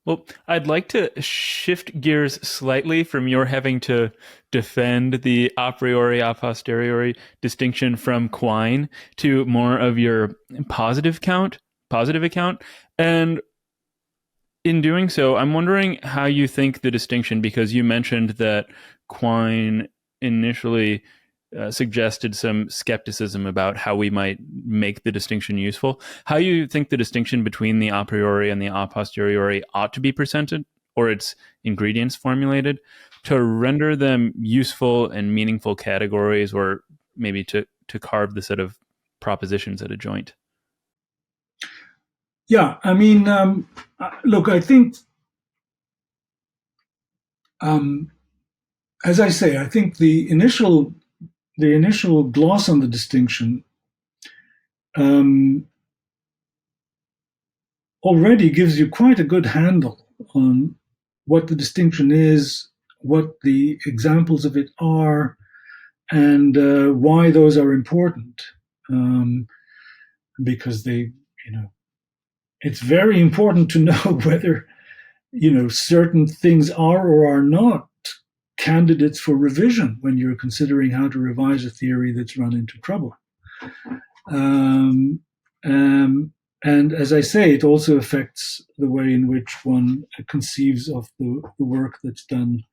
Well, I'd like to shift gears slightly from your having to defend the a priori, a posteriori distinction from Quine to more of your positive account. And in doing so, I'm wondering how you think the distinction, because you mentioned that Quine initially suggested some skepticism about how we might make the distinction useful. How you think the distinction between the a priori and the a posteriori ought to be presented, or its ingredients formulated, to render them useful and meaningful categories, or maybe to carve the set of propositions at a joint? Yeah, I mean, look, I think, as I say, I think the initial gloss on the distinction already gives you quite a good handle on what the distinction is, what the examples of it are, and why those are important. Because it's very important to know whether, certain things are or are not candidates for revision when you're considering how to revise a theory that's run into trouble. And as I say, it also affects the way in which one conceives of the work that's done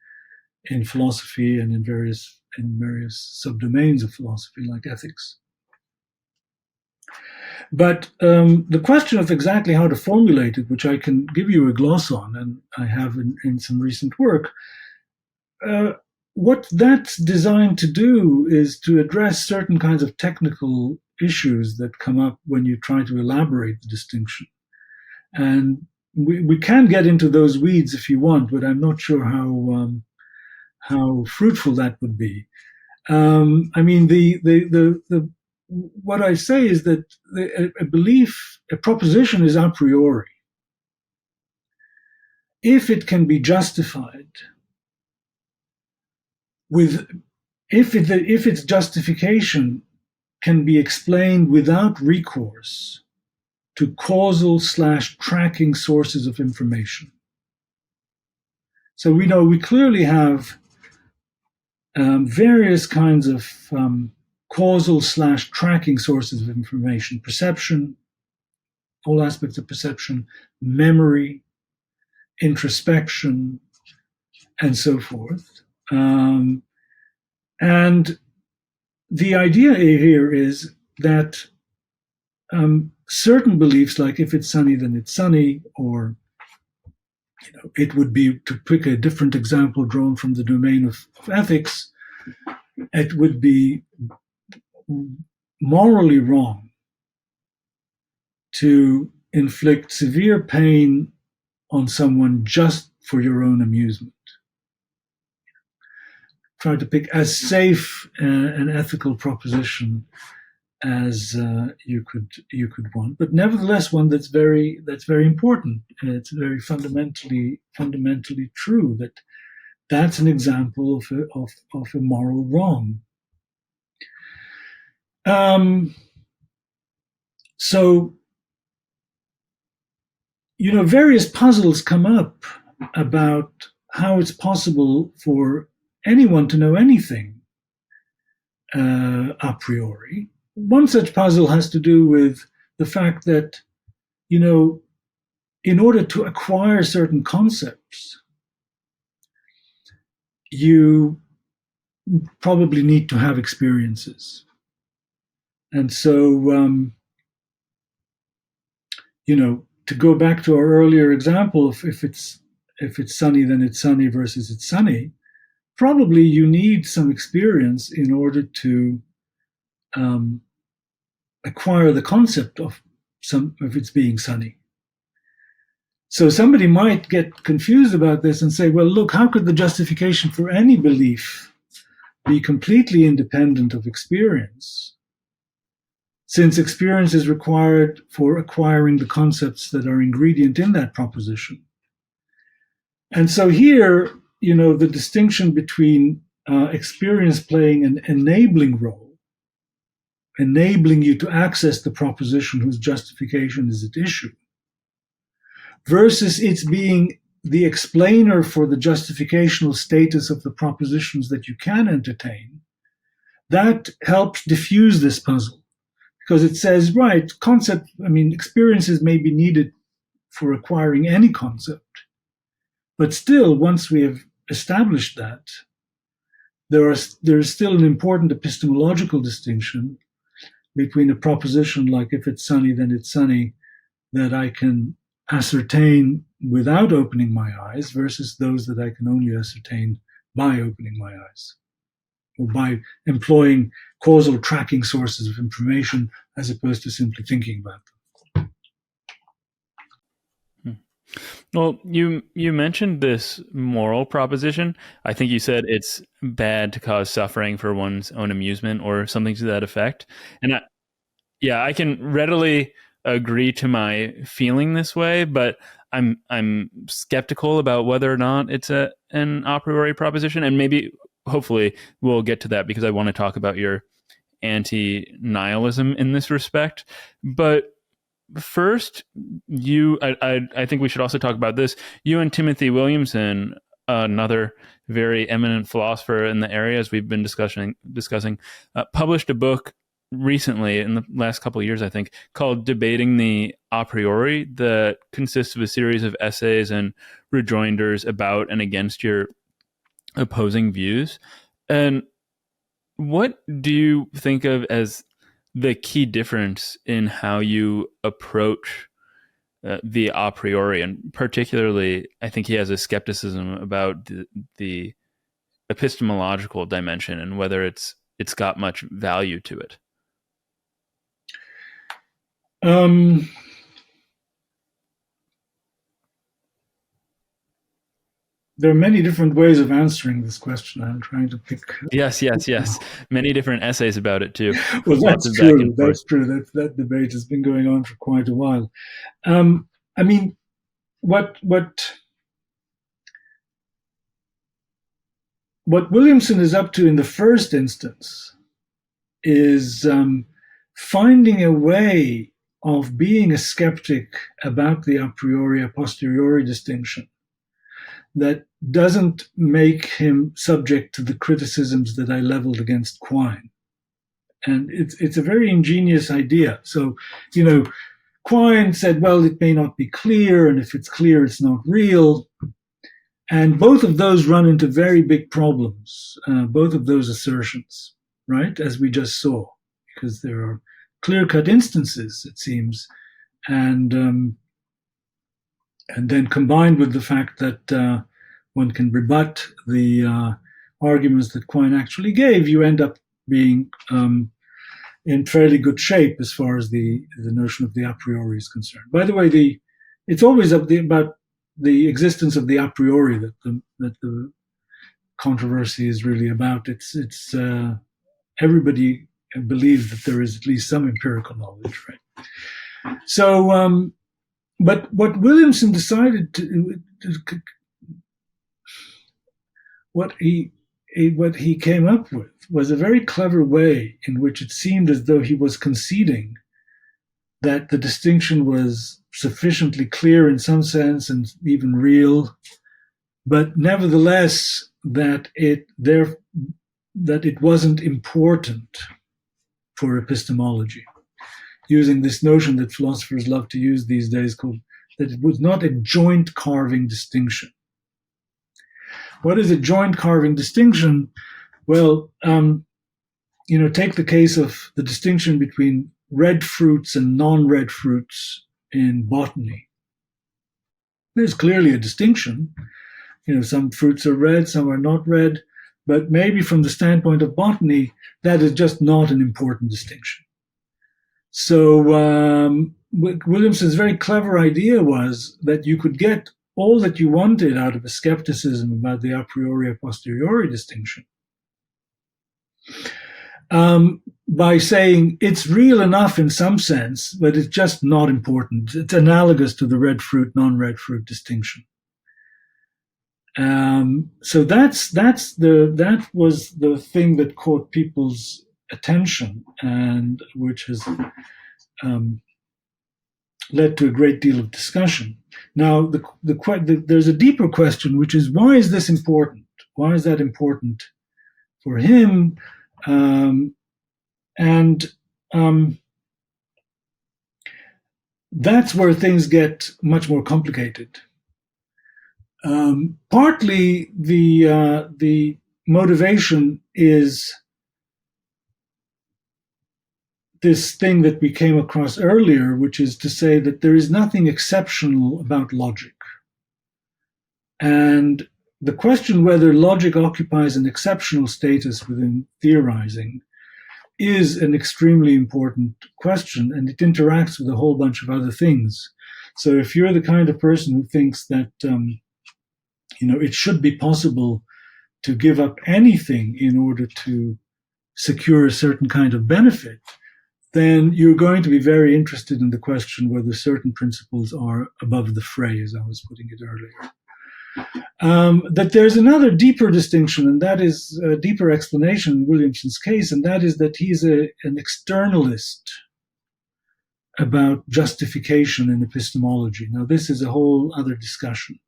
in philosophy and in various subdomains of philosophy, like ethics. But the question of exactly how to formulate it, which I can give you a gloss on, and I have in some recent work, what that's designed to do is to address certain kinds of technical issues that come up when you try to elaborate the distinction. And we can get into those weeds if you want, but I'm not sure how fruitful that would be. I mean, the what I say is that a belief, a proposition, is a priori if it can be justified with if its justification can be explained without recourse to causal/tracking sources of information. So we know we clearly have various kinds of causal/tracking sources of information: perception, all aspects of perception, memory, introspection, and so forth. And the idea here is that certain beliefs, like if it's sunny, then it's sunny, or it would be, to pick a different example drawn from the domain of ethics, it would be morally wrong to inflict severe pain on someone just for your own amusement. Try to pick as safe an ethical proposition as you could want, but nevertheless one that's very important. It's very fundamentally true that that's an example of a moral wrong. So various puzzles come up about how it's possible for anyone to know anything a priori. One such puzzle has to do with the fact that, in order to acquire certain concepts, you probably need to have experiences. And so, to go back to our earlier example, if it's sunny, then it's sunny versus it's sunny, probably you need some experience in order to acquire the concept of it's being sunny. So somebody might get confused about this and say, well, look, how could the justification for any belief be completely independent of experience, since experience is required for acquiring the concepts that are ingredient in that proposition? And so here, the distinction between experience playing an enabling role, enabling you to access the proposition whose justification is at issue, versus its being the explainer for the justificational status of the propositions that you can entertain, that helps diffuse this puzzle. Because it says, right, experiences may be needed for acquiring any concept, but still, once we have established that, there is still an important epistemological distinction between a proposition like if it's sunny, then it's sunny, that I can ascertain without opening my eyes, versus those that I can only ascertain by opening my eyes, or by employing causal tracking sources of information as opposed to simply thinking about them. Well, you mentioned this moral proposition. I think you said it's bad to cause suffering for one's own amusement or something to that effect. And I can readily agree to my feeling this way, but I'm skeptical about whether or not it's an a priori proposition. And maybe, hopefully, we'll get to that because I want to talk about your anti-nihilism in this respect. But first, I think we should also talk about this. You and Timothy Williamson, another very eminent philosopher in the areas we've been discussing, published a book recently in the last couple of years, I think, called Debating the A Priori, that consists of a series of essays and rejoinders about and against your opposing views. And what do you think of as the key difference in how you approach the a priori? And particularly, I think he has a skepticism about the epistemological dimension and whether it's got much value to it. There are many different ways of answering this question. I'm trying to pick. Yes. Many different essays about it too. Well, that's true. That's true. That debate has been going on for quite a while. I mean, what Williamson is up to in the first instance is finding a way of being a skeptic about the a priori, a posteriori distinction that doesn't make him subject to the criticisms that I leveled against Quine. And it's a very ingenious idea. So, Quine said, well, it may not be clear, and if it's clear, it's not real. And both of those run into very big problems, both of those assertions, right, as we just saw, because there are clear-cut instances, it seems, and then combined with the fact that one can rebut the arguments that Quine actually gave, you end up being in fairly good shape as far as the notion of the a priori is concerned. By the way, it's always about the existence of the a priori that the controversy is really about. It's everybody believes that there is at least some empirical knowledge, right? So, but what Williamson decided to what he came up with was a very clever way in which it seemed as though he was conceding that the distinction was sufficiently clear in some sense and even real, but nevertheless that it wasn't important for epistemology, using this notion that philosophers love to use these days, called that it was not a joint carving distinction. What is a joint carving distinction? Well, take the case of the distinction between red fruits and non-red fruits in botany. There's clearly a distinction. Some fruits are red, some are not red, but maybe from the standpoint of botany, that is just not an important distinction. So Williamson's very clever idea was that you could get all that you wanted out of a skepticism about the a priori, a posteriori distinction by saying it's real enough in some sense, but it's just not important. It's analogous to the red fruit, non-red fruit distinction. So that was the thing that caught people's attention and which has led to a great deal of discussion. Now, there's a deeper question, which is, why is this important? Why is that important for him? That's where things get much more complicated. Partly the motivation is this thing that we came across earlier, which is to say that there is nothing exceptional about logic. And the question whether logic occupies an exceptional status within theorizing is an extremely important question, and it interacts with a whole bunch of other things. So if you're the kind of person who thinks that it should be possible to give up anything in order to secure a certain kind of benefit, then you're going to be very interested in the question whether certain principles are above the fray, as I was putting it earlier. That there's another deeper distinction, and that is a deeper explanation in Williamson's case, and that is that he's an externalist about justification in epistemology. Now, this is a whole other discussion.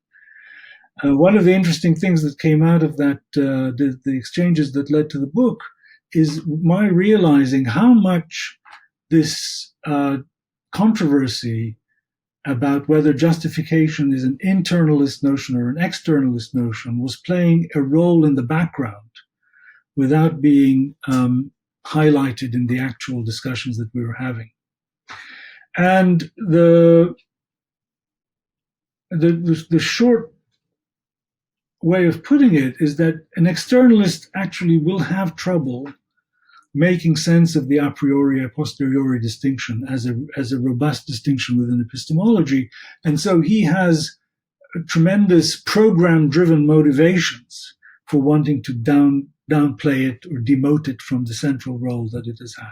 One of the interesting things that came out of that, the exchanges that led to the book, is my realizing how much this controversy about whether justification is an internalist notion or an externalist notion was playing a role in the background without being highlighted in the actual discussions that we were having. And the short way of putting it is that an externalist actually will have trouble making sense of the a priori, a posteriori distinction as a robust distinction within epistemology. And so he has tremendous program-driven motivations for wanting to downplay it or demote it from the central role that it has had.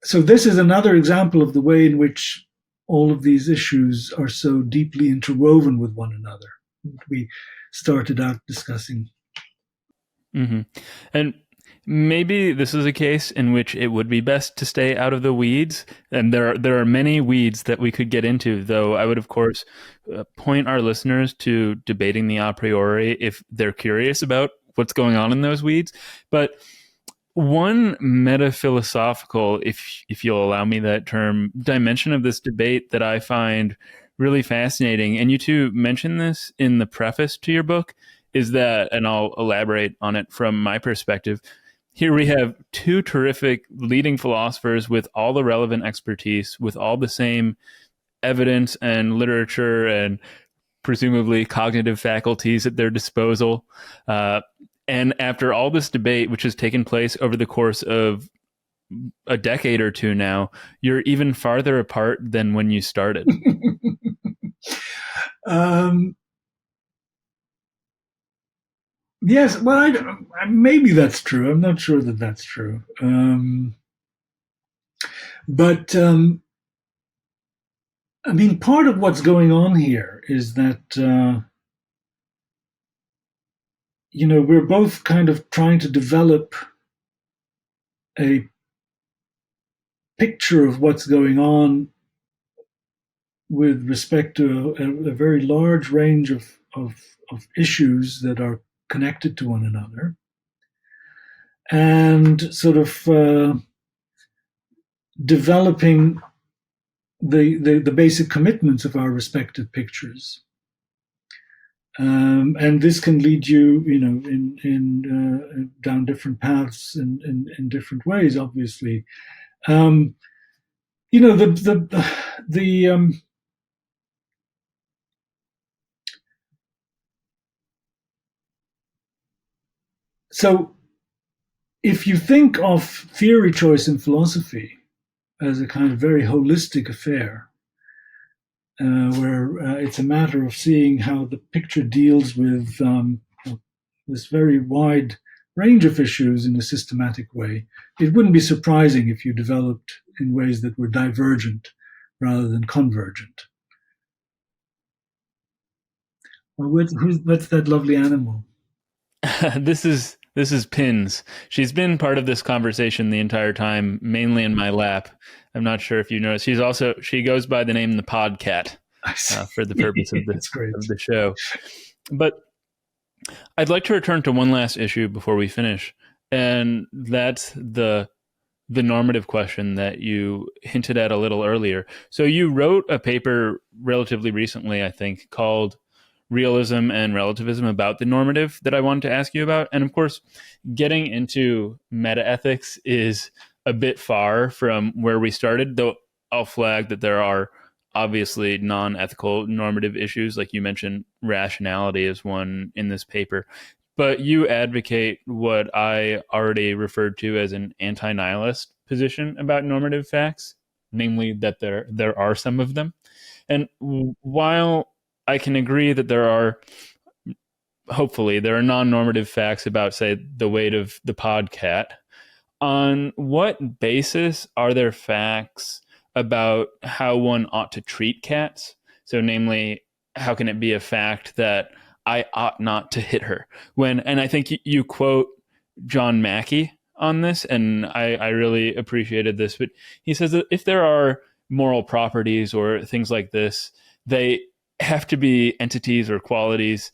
So this is another example of the way in which all of these issues are so deeply interwoven with one another. We started out discussing. Mm-hmm. And maybe this is a case in which it would be best to stay out of the weeds. And there are many weeds that we could get into, though I would, of course, point our listeners to debating the a priori if they're curious about what's going on in those weeds. But one metaphilosophical, if you'll allow me that term, dimension of this debate that I find really fascinating, and you two mentioned this in the preface to your book, is that, and I'll elaborate on it from my perspective, here we have two terrific leading philosophers with all the relevant expertise, with all the same evidence and literature and presumably cognitive faculties at their disposal. And after all this debate, which has taken place over the course of a decade or two now, you're even farther apart than when you started. Yes, well, maybe that's true. I'm not sure that that's true. But I mean, part of what's going on here is that, we're both kind of trying to develop a picture of what's going on with respect to a very large range of issues that are connected to one another, and sort of developing the basic commitments of our respective pictures. And this can lead you, in down different paths in different ways. Obviously, so if you think of theory choice in philosophy as a kind of very holistic affair, where it's a matter of seeing how the picture deals with this very wide range of issues in a systematic way, it wouldn't be surprising if you developed in ways that were divergent rather than convergent. Well, what's that lovely animal? This is Pins. She's been part of this conversation the entire time, mainly in my lap. I'm not sure if you noticed. She goes by the name the Podcat for the purpose of the show. But I'd like to return to one last issue before we finish, and that's the normative question that you hinted at a little earlier. So you wrote a paper relatively recently, I think, called Realism and Relativism about the normative that I wanted to ask you about. And of course, getting into metaethics is a bit far from where we started, though I'll flag that there are obviously non-ethical normative issues. Like you mentioned, rationality is one in this paper. But you advocate what I already referred to as an anti-nihilist position about normative facts, namely that there are some of them. And while I can agree that hopefully there are non-normative facts about, say, the weight of the podcat, on what basis are there facts about how one ought to treat cats? So namely, how can it be a fact that I ought not to hit her? And I think you quote John Mackey on this, and I really appreciated this, but he says that if there are moral properties or things like this, they have to be entities or qualities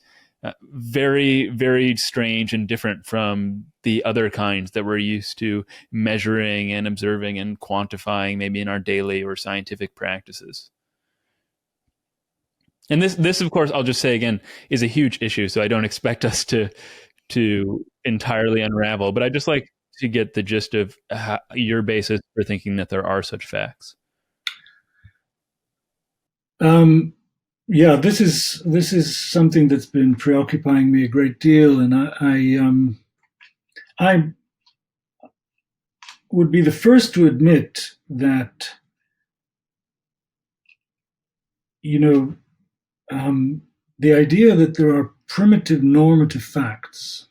very, very strange and different from the other kinds that we're used to measuring and observing and quantifying maybe in our daily or scientific practices. And this, of course, I'll just say again, is a huge issue. So I don't expect us to entirely unravel, but I just like to get the gist of your basis for thinking that there are such facts. Yeah, this is something that's been preoccupying me a great deal, and I would be the first to admit that, the idea that there are primitive normative facts,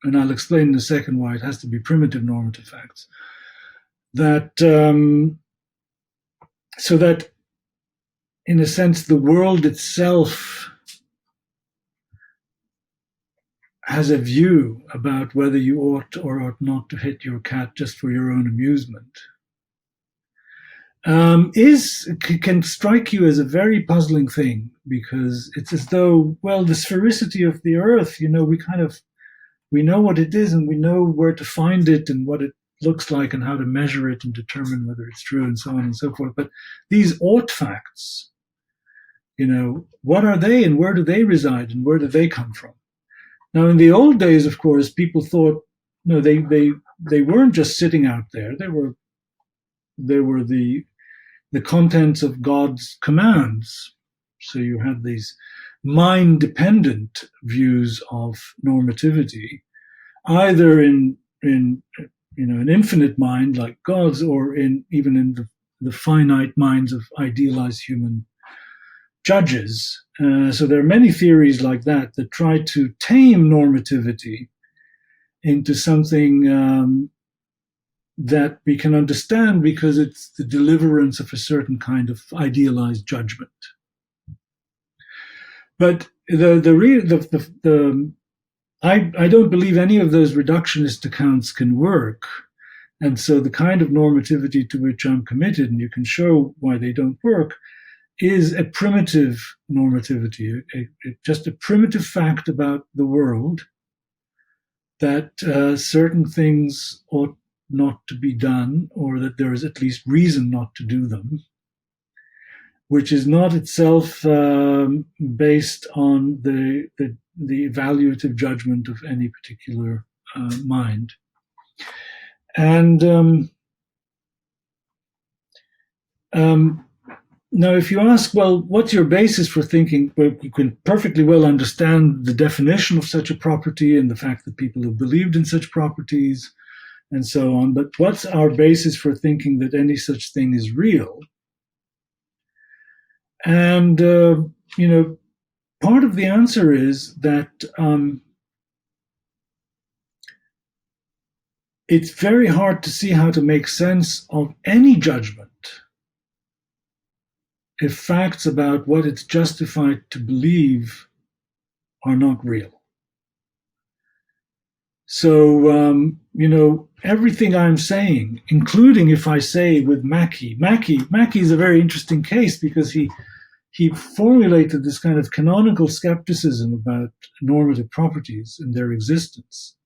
and I'll explain in a second why it has to be primitive normative facts, that so that in a sense the world itself has a view about whether you ought or ought not to hit your cat just for your own amusement, can strike you as a very puzzling thing, because it's as though, well, the sphericity of the earth, we know what it is, and we know where to find it and what it looks like and how to measure it and determine whether it's true and so on and so forth. But these ought facts, what are they and where do they reside and where do they come from? Now, in the old days, of course, people thought, no, they weren't just sitting out there. They were the contents of God's commands. So you had these mind-dependent views of normativity, either in an infinite mind like God's, or even in the finite minds of idealized human judges. So there are many theories like that try to tame normativity into something that we can understand because it's the deliverance of a certain kind of idealized judgment. But I don't believe any of those reductionist accounts can work. And so the kind of normativity to which I'm committed, and you can show why they don't work, is a primitive normativity, just a primitive fact about the world that certain things ought not to be done, or that there is at least reason not to do them, which is not itself based on the evaluative judgment of any particular mind. And now, if you ask, well, what's your basis for thinking? Well, you can perfectly well understand the definition of such a property and the fact that people have believed in such properties and so on. But what's our basis for thinking that any such thing is real? And, part of the answer is that it's very hard to see how to make sense of any judgment if facts about what it's justified to believe are not real. So, everything I'm saying, including if I say with Mackie is a very interesting case because he formulated this kind of canonical skepticism about normative properties and their existence.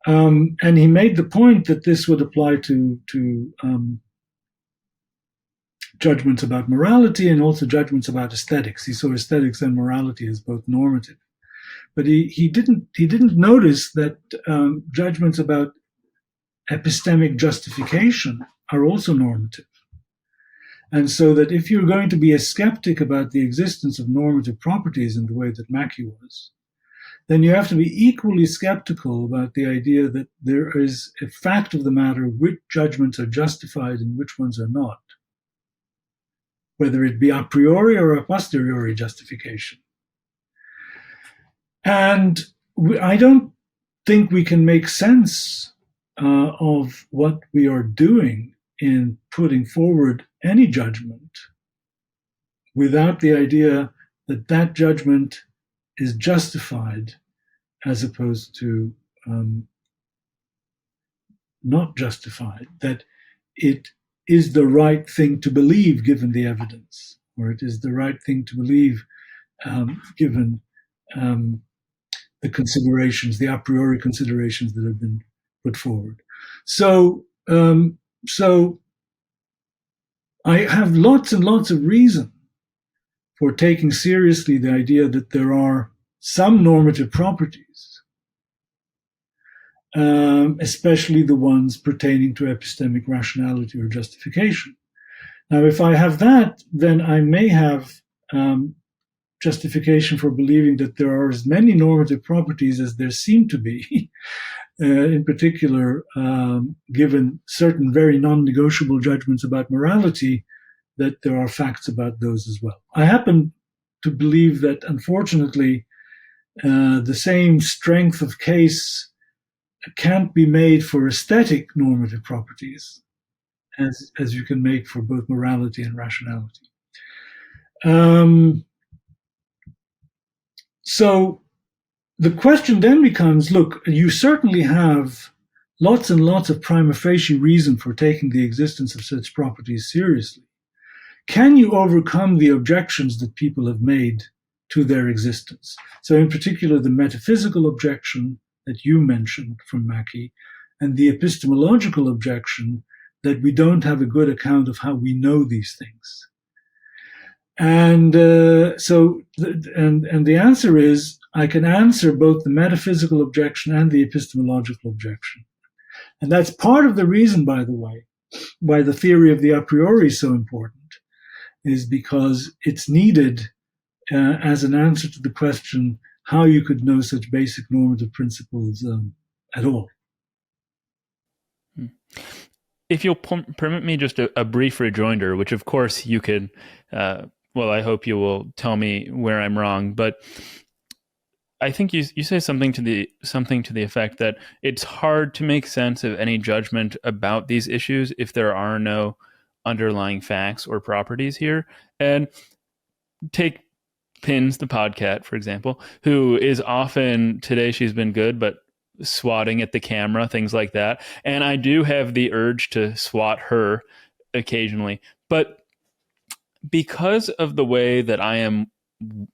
And he made the point that this would apply to judgments about morality and also judgments about aesthetics. He saw aesthetics and morality as both normative. But he didn't notice that judgments about epistemic justification are also normative. And so that if you're going to be a skeptic about the existence of normative properties in the way that Mackie was, then you have to be equally skeptical about the idea that there is a fact of the matter which judgments are justified and which ones are not, whether it be a priori or a posteriori justification. And I don't think we can make sense of what we are doing in putting forward any judgment without the idea that that judgment is justified as opposed to not justified, that it is the right thing to believe given the evidence, or it is the right thing to believe given the considerations, the a priori considerations that have been put forward. So I have lots and lots of reason for taking seriously the idea that there are some normative properties, especially the ones pertaining to epistemic rationality or justification. Now, if I have that, then I may have justification for believing that there are as many normative properties as there seem to be, in particular, given certain very non-negotiable judgments about morality, that there are facts about those as well. I happen to believe that, unfortunately, the same strength of case can't be made for aesthetic normative properties as you can make for both morality and rationality. So the question then becomes, look, you certainly have lots and lots of prima facie reason for taking the existence of such properties seriously. Can you overcome the objections that people have made to their existence? So in particular, the metaphysical objection that you mentioned from Mackie, and the epistemological objection that we don't have a good account of how we know these things. And the answer is, I can answer both the metaphysical objection and the epistemological objection. And that's part of the reason, by the way, why the theory of the a priori is so important, is because it's needed as an answer to the question how you could know such basic normative principles at all. If you'll permit me just a brief rejoinder, which of course you could, well, I hope you will tell me where I'm wrong, but I think you say something to the effect that it's hard to make sense of any judgment about these issues if there are no underlying facts or properties here. And take Pins the podcat, for example, who is often, today she's been good, but swatting at the camera, things like that. And I do have the urge to swat her occasionally. But because of the way that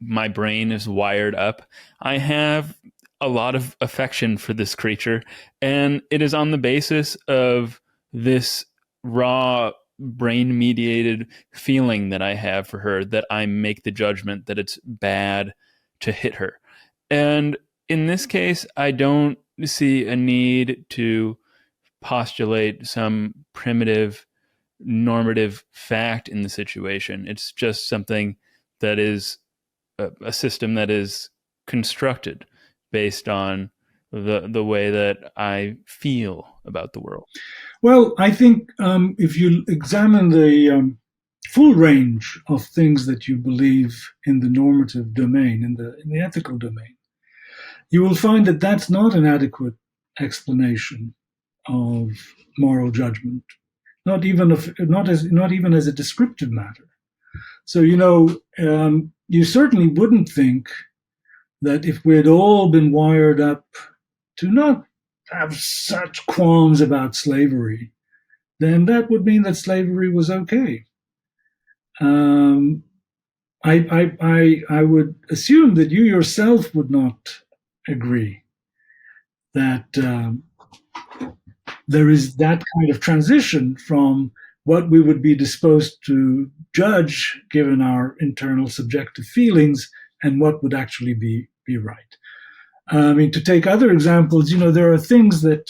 my brain is wired up, I have a lot of affection for this creature. And it is on the basis of this raw brain-mediated feeling that I have for her that I make the judgment that it's bad to hit her. And in this case, I don't see a need to postulate some primitive normative fact in the situation. It's just something that is a system that is constructed based on the way that I feel about the world. Well, I think if you examine the full range of things that you believe in the normative domain, in the ethical domain, you will find that that's not an adequate explanation of moral judgment, not even as a descriptive matter. So you certainly wouldn't think that if we had all been wired up to not have such qualms about slavery, then that would mean that slavery was okay. I would assume that you yourself would not agree that there is that kind of transition from what we would be disposed to judge given our internal subjective feelings and what would actually be right. I mean, to take other examples, there are things that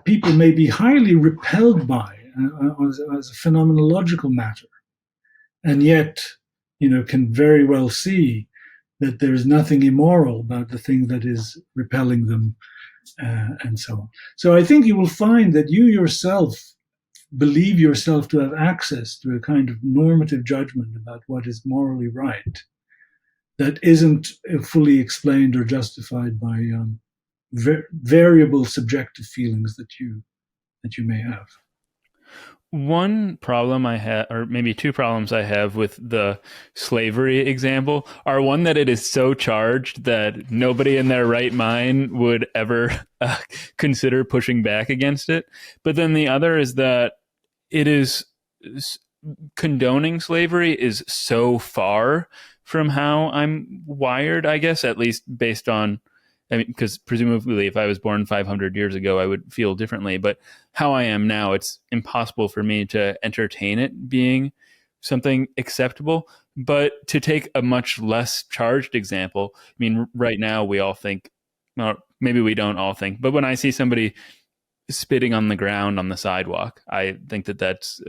people may be highly repelled by as a phenomenological matter, and yet, can very well see that there is nothing immoral about the thing that is repelling them, and so on. So I think you will find that you yourself believe yourself to have access to a kind of normative judgment about what is morally right that isn't fully explained or justified by variable subjective feelings that you may have. One problem I have, or maybe two problems I have with the slavery example, are one that it is so charged that nobody in their right mind would ever consider pushing back against it. But then the other is that it is condoning slavery is so far from how I'm wired, I guess, at least based on, I mean, because presumably if I was born 500 years ago, I would feel differently. But how I am now, it's impossible for me to entertain it being something acceptable. But to take a much less charged example, I mean, right now we all think, well, maybe we don't all think, but when I see somebody spitting on the ground on the sidewalk, I think that that's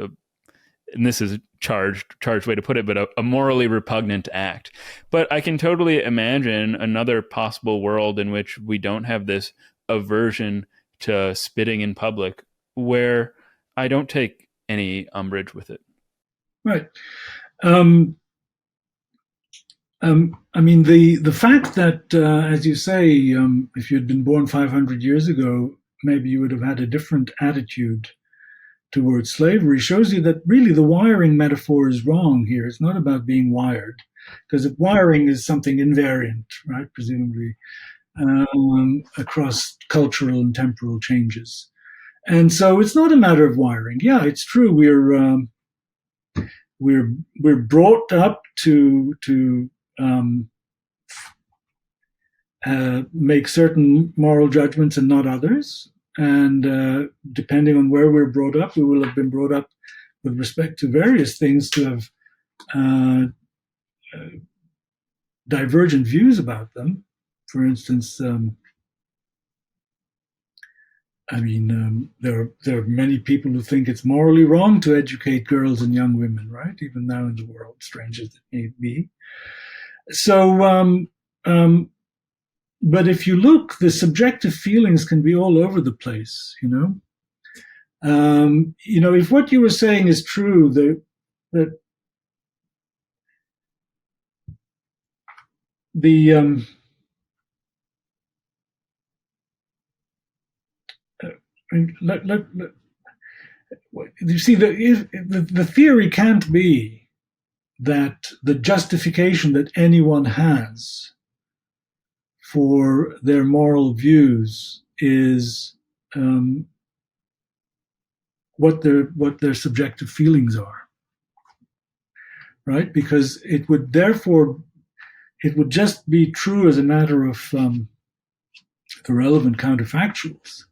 and this is charged way to put it, but a morally repugnant act. But I can totally imagine another possible world in which we don't have this aversion to spitting in public, where I don't take any umbrage with it. Right. I mean, the fact that, as you say, if you'd been born 500 years ago, maybe you would have had a different attitude towards slavery, shows you that really the wiring metaphor is wrong here. It's not about being wired, because wiring is something invariant, right? Presumably across cultural and temporal changes, and so it's not a matter of wiring. Yeah, it's true. We're brought up to make certain moral judgments and not others. And depending on where we're brought up, we will have been brought up with respect to various things to have divergent views about them. For instance, there are many people who think it's morally wrong to educate girls and young women, right? Even now in the world, strange as it may be. So, but if you look, the subjective feelings can be all over the place, you know. If what you were saying is true, that you see, the theory can't be that the justification that anyone has for their moral views is what their subjective feelings are, right? Because it would just be true as a matter of the relevant counterfactuals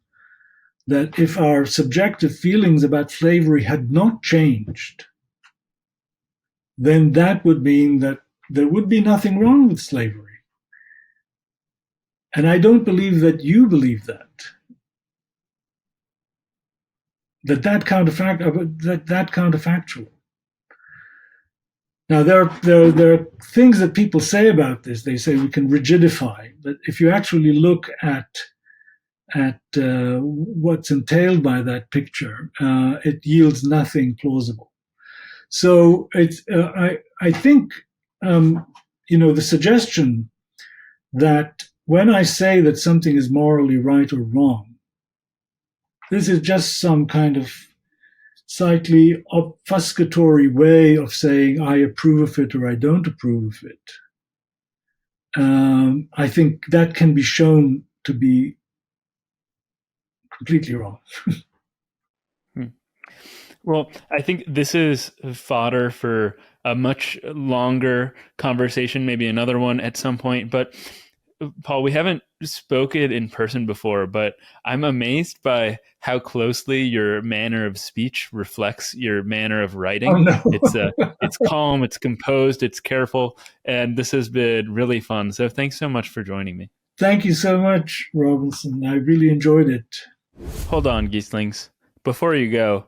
that if our subjective feelings about slavery had not changed, then that would mean that there would be nothing wrong with slavery. And I don't believe that you believe that counterfactual. Now, there are things that people say about this. They say we can rigidify, but if you actually look at what's entailed by that picture, it yields nothing plausible. So it's I think the suggestion that when I say that something is morally right or wrong, this is just some kind of slightly obfuscatory way of saying I approve of it or I don't approve of it. I think that can be shown to be completely wrong. Well, I think this is fodder for a much longer conversation, maybe another one at some point. But Paul, we haven't spoken in person before, but I'm amazed by how closely your manner of speech reflects your manner of writing. Oh, no. It's calm, it's composed, it's careful, and this has been really fun. So thanks so much for joining me. Thank you so much, Robinson. I really enjoyed it. Hold on, Geeslings. Before you go,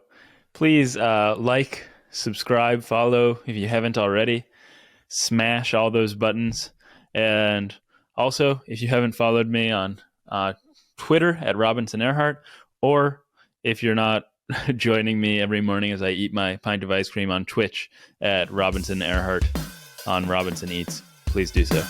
please like, subscribe, follow if you haven't already. Smash all those buttons. And also, if you haven't followed me on Twitter at Robinson Earhart, or if you're not joining me every morning as I eat my pint of ice cream on Twitch at Robinson Earhart on Robinson Eats, please do so.